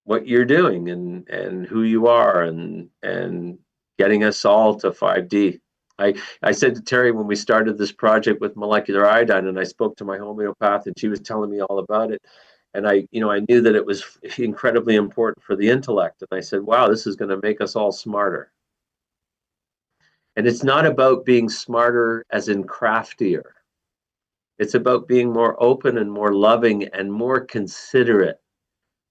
what you're doing and who you are and getting us all to 5D. I said to Terry when we started this project with molecular iodine, and I spoke to my homeopath and she was telling me all about it. And I knew that it was incredibly important for the intellect. And I said, wow, this is going to make us all smarter. And it's not about being smarter as in craftier. It's about being more open and more loving and more considerate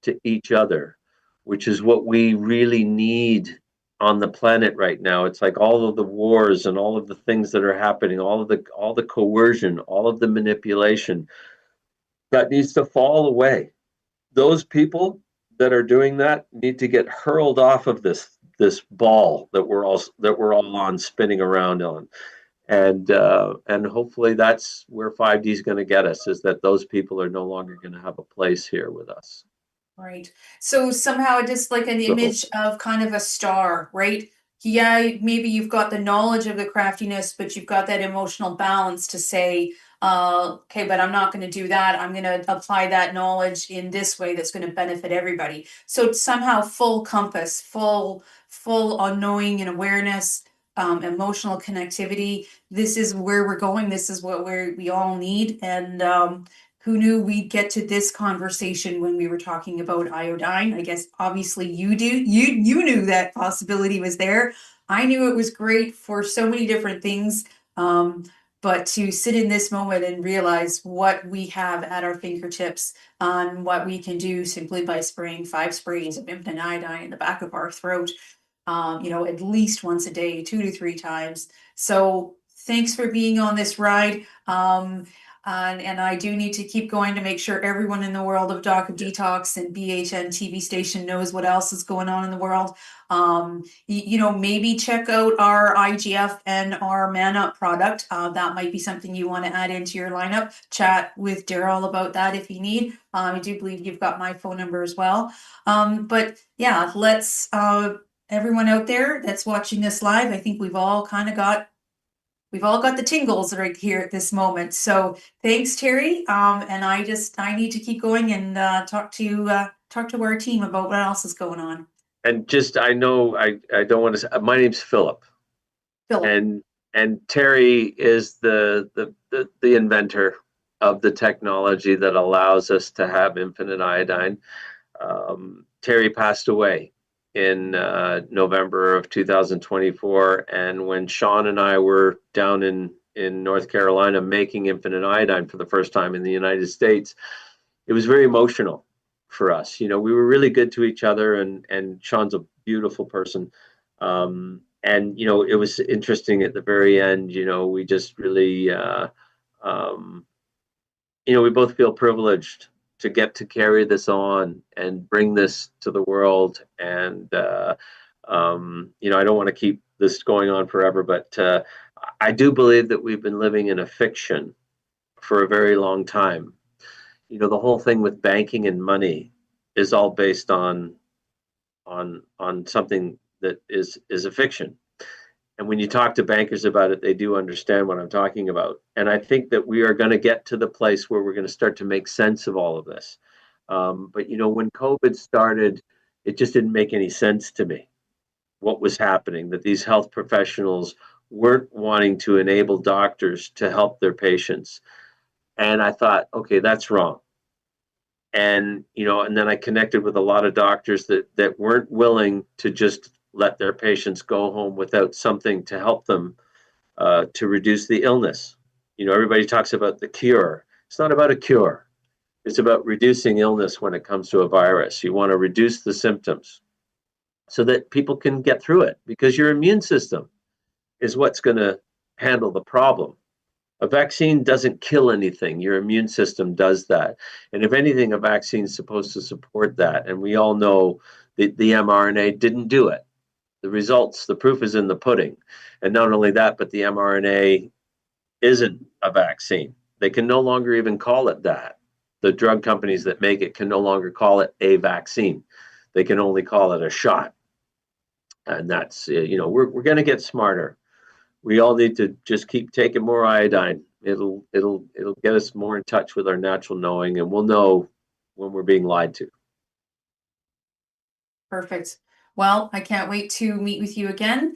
to each other, which is what we really need on the planet right now. It's like all of the wars and all of the things that are happening, all the coercion, all of the manipulation, that needs to fall away. Those people that are doing that need to get hurled off of this ball that we're all on, spinning around on. And hopefully that's where 5D is going to get us, is that those people are no longer going to have a place here with us. Right. So somehow just like an image of kind of a star, right? Yeah, maybe you've got the knowledge of the craftiness, but you've got that emotional balance to say, okay, but I'm not going to do that. I'm going to apply that knowledge in this way that's going to benefit everybody. So somehow full compass, full on knowing and awareness, emotional connectivity. This is where we're going. This is what we all need. And who knew we'd get to this conversation when we were talking about iodine? I guess obviously you do. You knew that possibility was there. I knew it was great for so many different things. But to sit in this moment and realize what we have at our fingertips on what we can do simply by spraying 5 sprays of infinite iodine in the back of our throat, at least once a day, 2 to 3 times. So thanks for being on this ride. And I do need to keep going to make sure everyone in the world of Doc of Detox and BHN TV station knows what else is going on in the world. Maybe check out our IGF and our Man Up product. That might be something you want to add into your lineup. Chat with Daryl about that if you need. I do believe you've got my phone number as well. But yeah, let's everyone out there that's watching this live, I think we've all got the tingles right here at this moment. So thanks, Terry. And I need to keep going and talk to our team about what else is going on. And just, I know I don't want to say, my name's Philip. Philip. And Terry is the inventor of the technology that allows us to have infinite iodine. Terry passed away in November of 2024, and when Sean and I were down in North Carolina making infinite iodine for the first time in the United States, it was very emotional for us. We were really good to each other, and Sean's a beautiful person. And it was interesting at the very end. We just really we both feel privileged to get to carry this on and bring this to the world. And I don't want to keep this going on forever, but I do believe that we've been living in a fiction for a very long time. The whole thing with banking and money is all based on something that is a fiction. And when you talk to bankers about it, they do understand what I'm talking about. And I think that we are going to get to the place where we're going to start to make sense of all of this. But when COVID started, it just didn't make any sense to me what was happening, that these health professionals weren't wanting to enable doctors to help their patients. And I thought, okay, that's wrong. And and then I connected with a lot of doctors that weren't willing to just let their patients go home without something to help them to reduce the illness. Everybody talks about the cure. It's not about a cure. It's about reducing illness when it comes to a virus. You want to reduce the symptoms so that people can get through it, because your immune system is what's going to handle the problem. A vaccine doesn't kill anything. Your immune system does that. And if anything, a vaccine is supposed to support that. And we all know that the mRNA didn't do it. The results, the proof is in the pudding. And not only that, but the mRNA isn't a vaccine. They can no longer even call it that. The drug companies that make it can no longer call it a vaccine. They can only call it a shot. And that's, we're going to get smarter. We all need to just keep taking more iodine. It'll get us more in touch with our natural knowing, and we'll know when we're being lied to. Perfect. Well, I can't wait to meet with you again.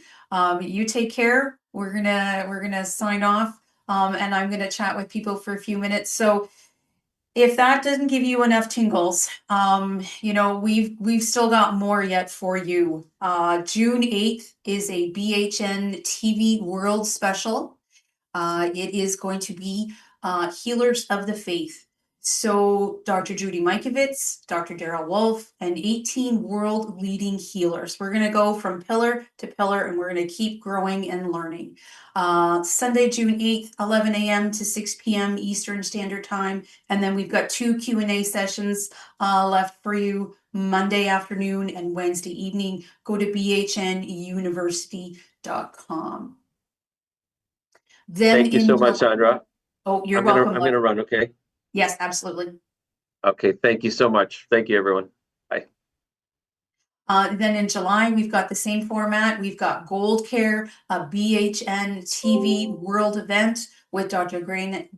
You take care. We're gonna sign off, and I'm gonna chat with people for a few minutes. So if that doesn't give you enough tingles, we've still got more yet for you. June 8th is a BHN TV World Special. It is going to be Healers of the Faith. So Dr. Judy Mikovits, Dr. Daryl Wolfe, and 18 world leading healers. We're going to go from pillar to pillar, and we're going to keep growing and learning. Sunday, June 8th, 11 a.m. to 6 p.m. Eastern Standard Time. And then we've got 2 Q&A sessions left for you Monday afternoon and Wednesday evening. Go to bhnuniversity.com. Thank you so much, Sandra. Oh, you're welcome. I'm going to run, okay? Yes, absolutely. Okay, thank you so much. Thank you, everyone. Bye. Then in July, we've got the same format. We've got Gold Care, a BHN TV World event with Dr.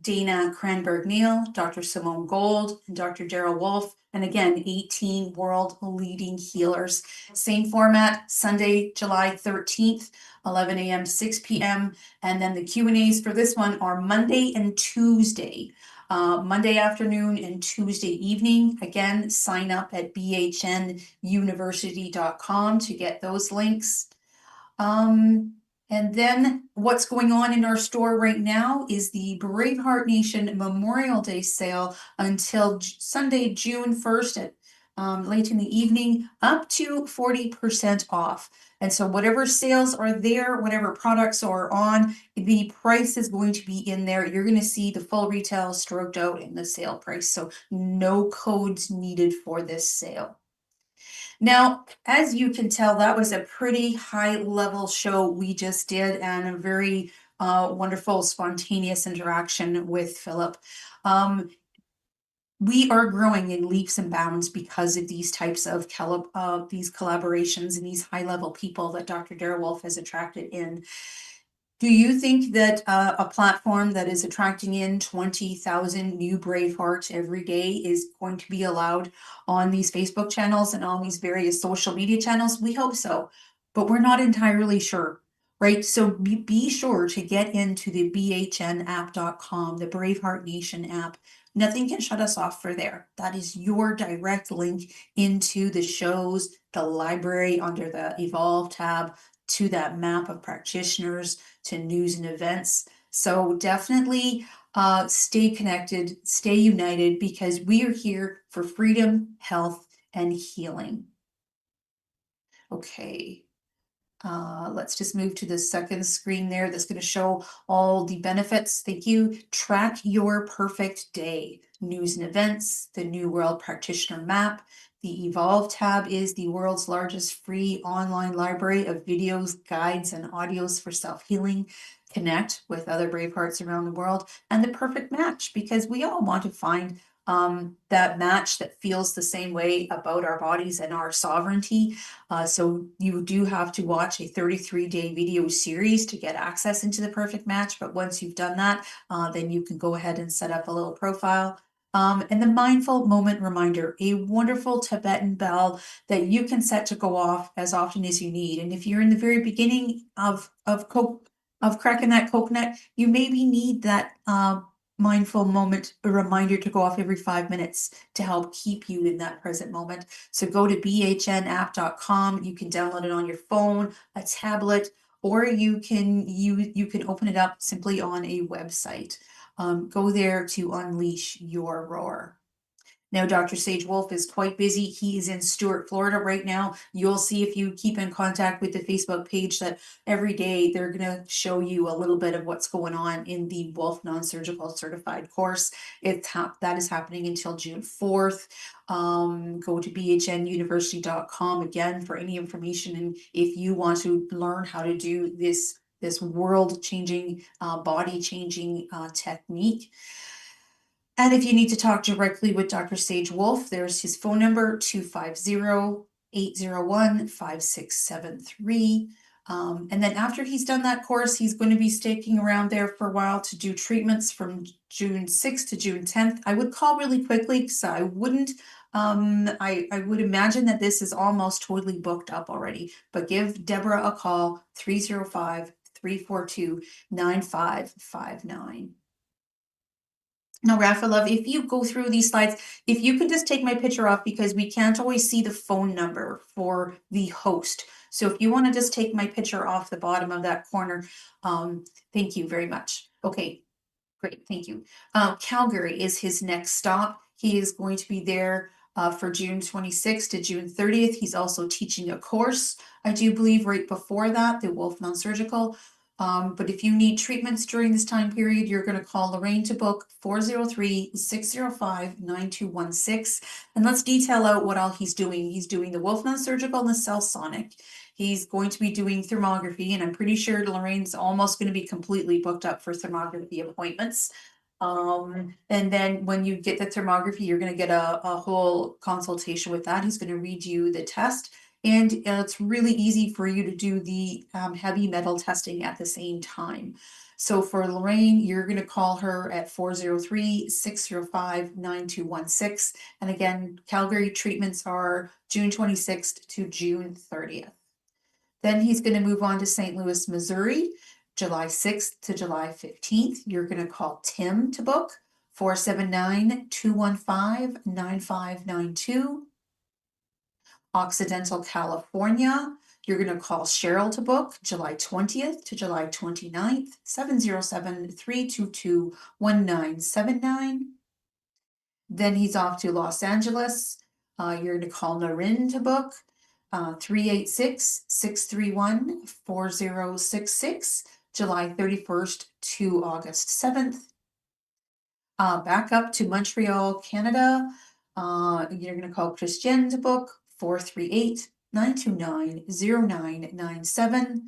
Dana Cranberg-Neal, Dr. Simone Gold, and Dr. Daryl Wolfe. And again, 18 world leading healers. Same format, Sunday, July 13th, 11 a.m. to 6 p.m. And then the Q&As for this one are Monday and Tuesday. Monday afternoon and Tuesday evening. Again, sign up at bhnuniversity.com to get those links. And then what's going on in our store right now is the Braveheart Nation Memorial Day sale until Sunday, June 1st at late in the evening, up to 40% off. And so whatever sales are there, whatever products are on, the price is going to be in there. You're going to see the full retail stroked out in the sale price. So no codes needed for this sale. Now, as you can tell, that was a pretty high level show we just did, and a very wonderful spontaneous interaction with Philip. We are growing in leaps and bounds because of these types of these collaborations and these high level people that Dr. Darrell Wolfe has attracted in. Do you think that a platform that is attracting in 20,000 new brave hearts every day is going to be allowed on these Facebook channels and on these various social media channels? We hope so, but we're not entirely sure, right? So be sure to get into the bhnapp.com, the Braveheart Nation app. Nothing can shut us off for there. That is your direct link into the shows, the library under the Evolve tab, to that map of practitioners, to news and events. So definitely stay connected, stay united, because we are here for freedom, health, and healing. Okay. Let's just move to the second screen there. That's going to show all the benefits. Thank you. Track your perfect day. News and events, the New World Practitioner Map. The Evolve tab is the world's largest free online library of videos, guides, and audios for self-healing. Connect with other brave hearts around the world. And the perfect match, because we all want to find that match that feels the same way about our bodies and our sovereignty. So you do have to watch a 33-day video series to get access into the perfect match. But once you've done that, then you can go ahead and set up a little profile. And the mindful moment reminder, a wonderful Tibetan bell that you can set to go off as often as you need. And if you're in the very beginning of cracking that coconut, you maybe need that mindful moment, a reminder to go off every 5 minutes to help keep you in that present moment. So go to bhnapp.com. You can download it on your phone, a tablet, or you can open it up simply on a website. Go there to unleash your roar. Now, Dr. Sage Wolfe is quite busy. He is in Stuart, Florida right now. You'll see if you keep in contact with the Facebook page that every day they're going to show you a little bit of what's going on in the Wolfe Non-Surgical Certified course. That is happening until June 4th. Go to bhnuniversity.com again for any information. And if you want to learn how to do this world-changing, body-changing technique. And if you need to talk directly with Dr. Sage Wolfe, there's his phone number, 250-801-5673. And then after he's done that course, he's going to be sticking around there for a while to do treatments from June 6th to June 10th. I would call really quickly because I wouldn't, I would imagine that this is almost totally booked up already, but give Deborah a call, 305-342-9559. Now, Rafa Love, if you go through these slides, if you could just take my picture off, because we can't always see the phone number for the host. So if you want to just take my picture off the bottom of that corner, thank you very much. Okay, great, thank you. Calgary is his next stop. He is going to be there for June 26th to June 30th. He's also teaching a course, I do believe, right before that, the Wolfe Non-Surgical. But if you need treatments during this time period, you're going to call Lorraine to book 403-605-9216. And let's detail out what all he's doing. He's doing the Wolfe Non-Surgical and the Cell Sonic. He's going to be doing thermography, and I'm pretty sure Lorraine's almost going to be completely booked up for thermography appointments. And then when you get the thermography, you're going to get a whole consultation with that. He's going to read you the test. And it's really easy for you to do the heavy metal testing at the same time. So for Lorraine, you're going to call her at 403-605-9216. And again, Calgary treatments are June 26th to June 30th. Then he's going to move on to St. Louis, Missouri, July 6th to July 15th. You're going to call Tim to book, 479-215-9592. Occidental, California, you're going to call Cheryl to book, July 20th to July 29th, 707-322-1979. Then he's off to Los Angeles, You're going to call Narin to book 386-631-4066, July 31st to August 7th. Back up to Montreal, Canada. You're going to call Christiane to book 438-929-0997.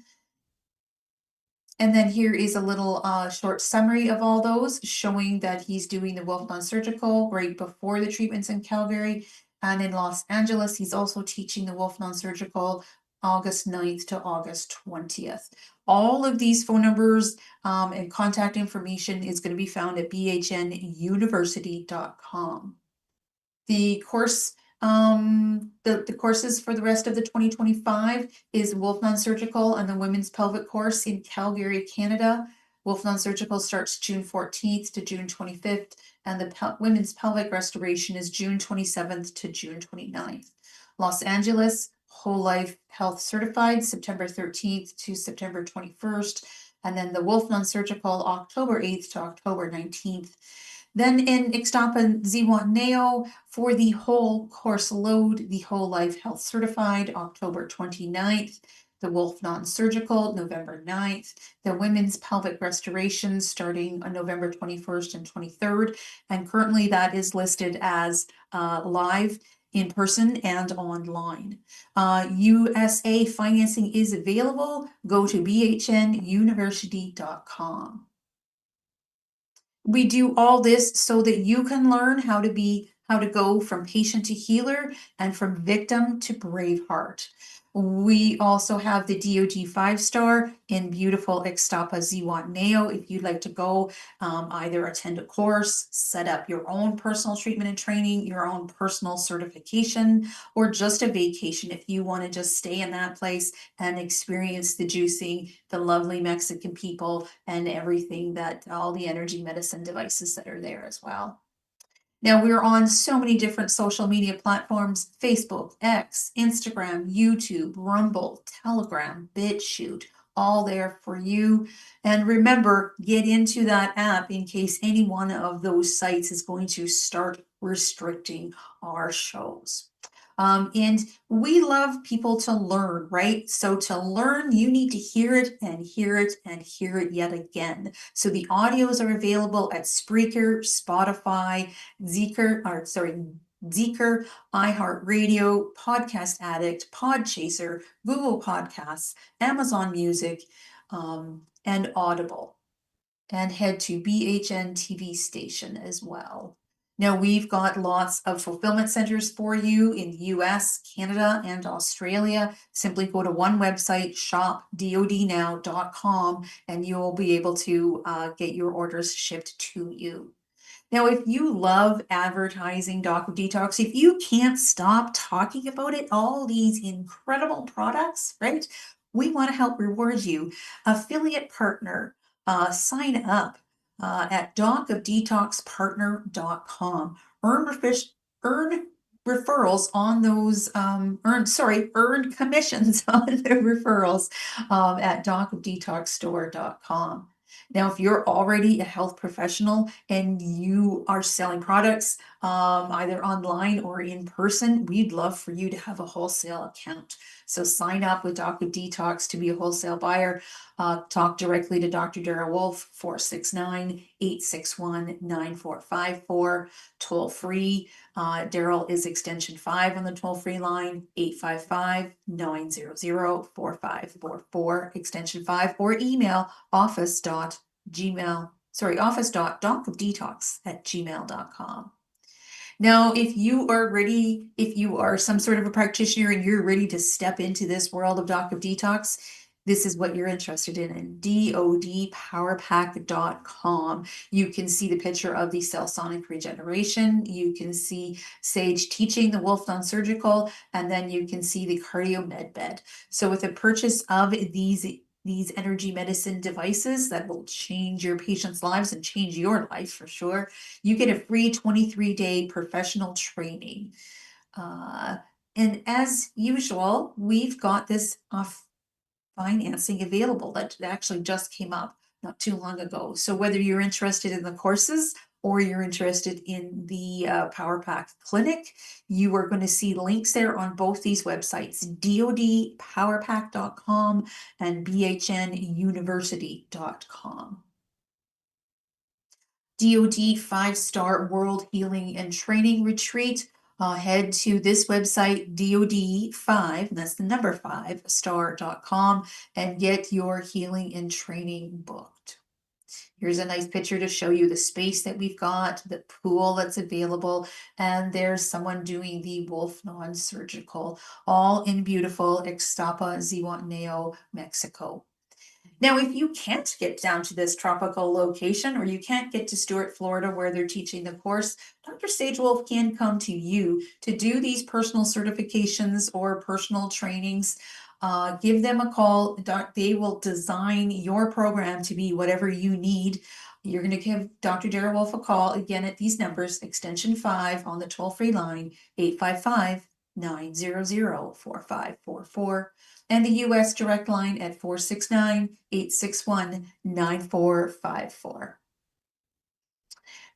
And then here is a little short summary of all those, showing that he's doing the Wolfe Non-Surgical right before the treatments in Calgary. And in Los Angeles, he's also teaching the Wolfe Non-Surgical August 9th to August 20th. All of these phone numbers and contact information is going to be found at bhnuniversity.com. The course, the courses for the rest of the 2025 is Wolfe Non-Surgical and the Women's Pelvic course in Calgary, Canada. Wolfe Non-Surgical starts June 14th to June 25th, and the Women's Pelvic Restoration is June 27th to June 29th. Los Angeles, Whole Life Health Certified, September 13th to September 21st, and then the Wolfe Non-Surgical, October 8th to October 19th. Then in Ixtapa Zihuatanejo for the whole course load, the Whole Life Health Certified, October 29th, the Wolfe Non-Surgical, November 9th, the Women's Pelvic Restoration starting on November 21st and 23rd, and currently that is listed as live, in person, and online. USA financing is available. Go to bhnuniversity.com. We do all this so that you can learn how to go from patient to healer and from victim to brave heart. We also have the DOD 5-star in beautiful Ixtapa Zihuatanejo. If you'd like to go, either attend a course, set up your own personal treatment and training, your own personal certification, or just a vacation if you want to just stay in that place and experience the juicing, the lovely Mexican people, and everything that all the energy medicine devices that are there as well. Now we're on so many different social media platforms: Facebook, X, Instagram, YouTube, Rumble, Telegram, BitChute, all there for you. And remember, get into that app in case any one of those sites is going to start restricting our shows. And we love people to learn, right? So to learn, you need to hear it and hear it and hear it yet again. So the audios are available at Spreaker, Spotify, Zeeker, iHeartRadio, Podcast Addict, Podchaser, Google Podcasts, Amazon Music, and Audible. And head to BHN TV station as well. Now we've got lots of fulfillment centers for you in the US, Canada, and Australia. Simply go to one website, shopdodnow.com, and you'll be able to get your orders shipped to you. Now, if you love advertising Doc of Detox, if you can't stop talking about it, all these incredible products, right? We want to help reward you. Affiliate partner, sign up at docofdetoxpartner.com. Earn referrals on those, earn commissions on the referrals at docofdetoxstore.com. Now, if you're already a health professional and you are selling products either online or in person, we'd love for you to have a wholesale account. So sign up with Doc of Detox to be a wholesale buyer. Talk directly to Dr. Daryl Wolfe, 469-861-9454, toll free. Daryl is extension 5 on the toll-free line, 855-900-4544, extension 5, or email office.docofdetox@gmail.com. Now, if you are some sort of a practitioner and you're ready to step into this world of Doc of Detox, this is what you're interested in dodpowerpack.com. You can see the picture of the cell sonic regeneration. You can see Sage teaching the Wolfe Non-Surgical, and then you can see the cardio med bed. So with the purchase of these energy medicine devices that will change your patients' lives and change your life for sure, you get a free 23-day professional training. And as usual, we've got this financing available that actually just came up not too long ago. So whether you're interested in the courses or you're interested in the Power Pack Clinic, you are going to see links there on both these websites, dodpowerpack.com and bhnuniversity.com. DoD 5-star World Healing and Training Retreat. Head to this website, DoD5, and that's the number 5star.com, and get your healing and training booked. Here's a nice picture to show you the space that we've got, the pool that's available, and there's someone doing the Wolfe Non-Surgical, all in beautiful Ixtapa, Zihuatanejo, Mexico. Now, if you can't get down to this tropical location, or you can't get to Stuart, Florida, where they're teaching the course, Dr. Sage Wolfe can come to you to do these personal certifications or personal trainings. Give them a call. They will design your program to be whatever you need. You're going to give Dr. Dara Wolfe a call again at these numbers, extension 5 on the toll-free line, 855-900-4544. And the U.S. direct line at 469-861-9454.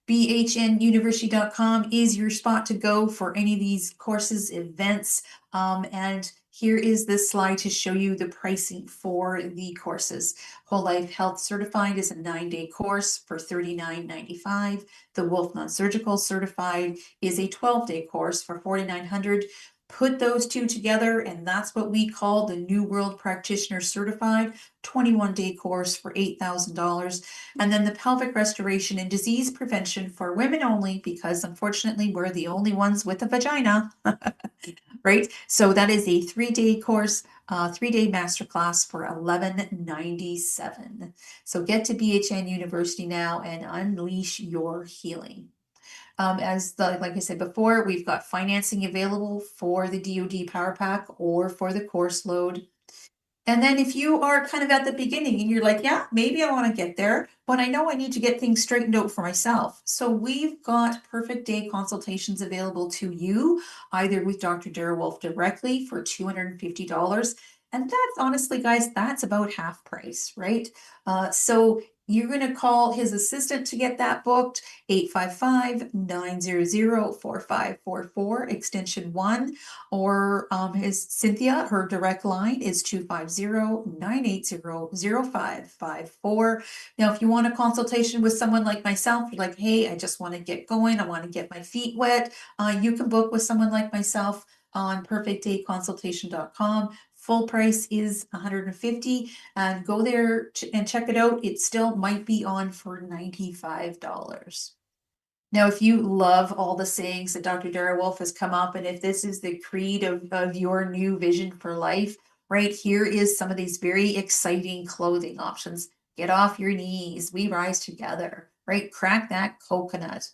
bhnuniversity.com is your spot to go for any of these courses, events, and here is this slide to show you the pricing for the courses. Whole Life Health Certified is a 9-day course for $39.95. The Wolfe Non-Surgical Certified is a 12-day course for $4,900. Put those two together, and that's what we call the New World Practitioner Certified, 21-day course for $8,000. And then the Pelvic Restoration and Disease Prevention for women only, because unfortunately we're the only ones with a vagina, right? So that is a 3-day course, 3-day masterclass for $1197. So get to BHN University now and unleash your healing. Like I said before, we've got financing available for the DoD Power Pack or for the course load. And then if you are kind of at the beginning and you're like, yeah, maybe I want to get there, but I know I need to get things straightened out for myself. So we've got perfect day consultations available to you, either with Dr. Dara Wolfe directly for $250. And that's honestly, guys, that's about half price, right? So you're going to call his assistant to get that booked, 855-900-4544, extension 1, or his Cynthia, her direct line is 250-980-0554. Now, if you want a consultation with someone like myself, you're like, hey, I just want to get going, I want to get my feet wet, you can book with someone like myself on perfectdayconsultation.com. Full price is $150, and go there and check it out. It still might be on for $95. Now, if you love all the sayings that Dr. Dara Wolfe has come up, and if this is the creed of your new vision for life, right here is some of these very exciting clothing options. Get off your knees. We rise together, right? Crack that coconut.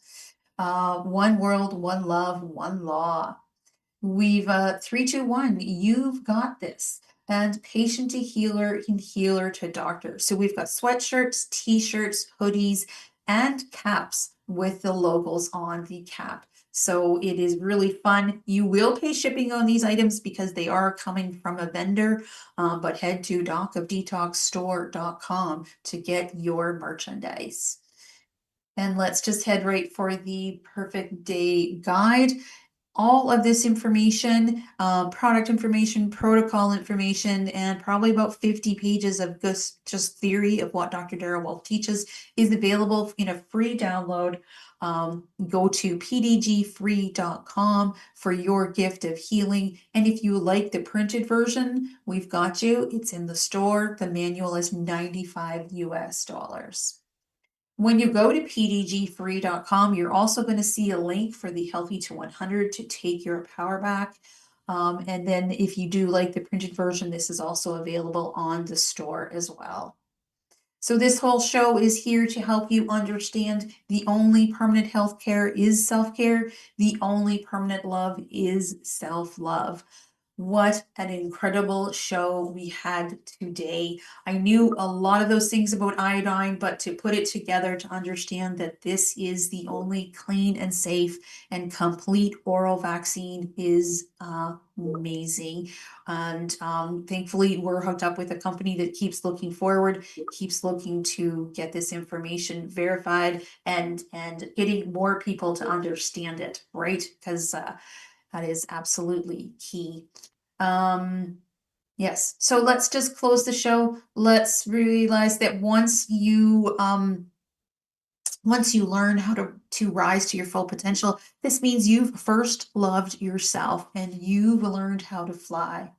One world, one love, one law. We've 3-2-1, you've got this. And patient to healer and healer to doctor. So we've got sweatshirts, t-shirts, hoodies, and caps with the logos on the cap. So it is really fun. You will pay shipping on these items because they are coming from a vendor, but head to docofdetoxstore.com to get your merchandise. And let's just head right for the perfect day guide. All of this information, product information, protocol information, and probably about 50 pages of just theory of what Dr. Dara Wolfe teaches is available in a free download. Go to pdgfree.com for your gift of healing. And if you like the printed version, we've got you. It's in the store. The manual is $95 US. When you go to pdgfree.com, you're also going to see a link for the Healthy to 100 to take your power back. And then if you do like the printed version, this is also available on the store as well. So this whole show is here to help you understand the only permanent healthcare is self-care. The only permanent love is self-love. What an incredible show we had today. I knew a lot of those things about iodine, but to put it together to understand that this is the only clean and safe and complete oral vaccine is amazing. And thankfully, we're hooked up with a company that keeps looking forward, keeps looking to get this information verified and getting more people to understand it, right? Because that is absolutely key. Yes, so let's just close the show. Let's realize that once you learn how to rise to your full potential, this means you've first loved yourself and you've learned how to fly.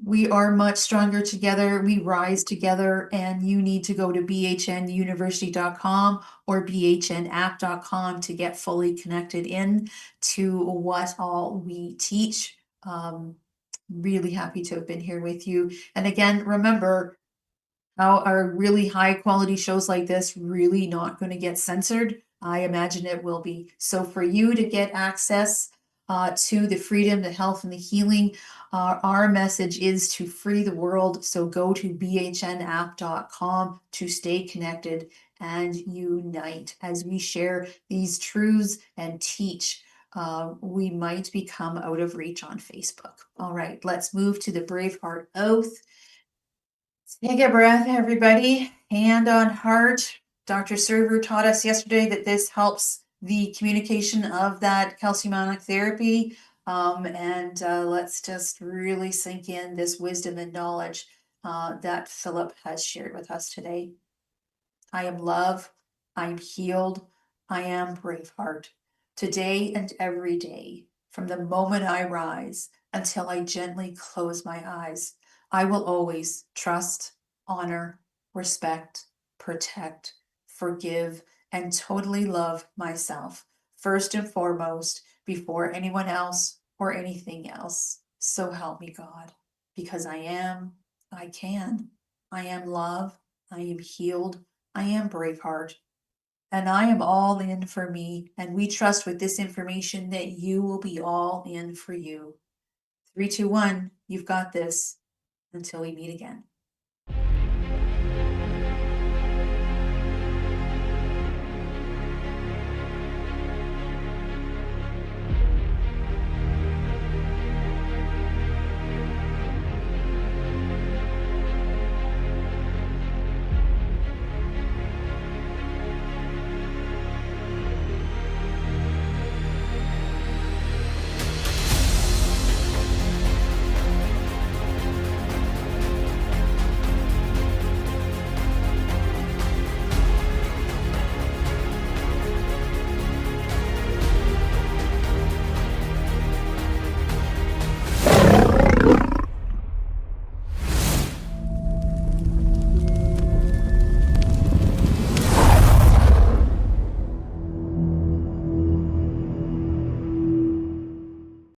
We are much stronger together. We rise together, and you need to go to bhnuniversity.com or bhnapp.com to get fully connected in to what all we teach. Really happy to have been here with you. And again, remember, how are really high quality shows like this really not going to get censored? I imagine it will be. So for you to get access to the freedom, the health, and the healing, our message is to free the world. So go to bhnapp.com to stay connected and unite as we share these truths and teach. We might become out of reach on Facebook. All right, let's move to the Braveheart Oath. Take a breath, everybody. Hand on heart. Dr. Server taught us yesterday that this helps the communication of that calcium ionic therapy. Let's just really sink in this wisdom and knowledge that Philip has shared with us today. I am love. I am healed. I am Braveheart. Today and every day, from the moment I rise until I gently close my eyes, I will always trust, honor, respect, protect, forgive, and totally love myself, first and foremost, before anyone else or anything else. So help me God, because I can, I am love, I am healed, I am Braveheart, and I am all in for me. And we trust with this information that you will be all in for you. 3, 2, 1, you've got this. Until we meet again.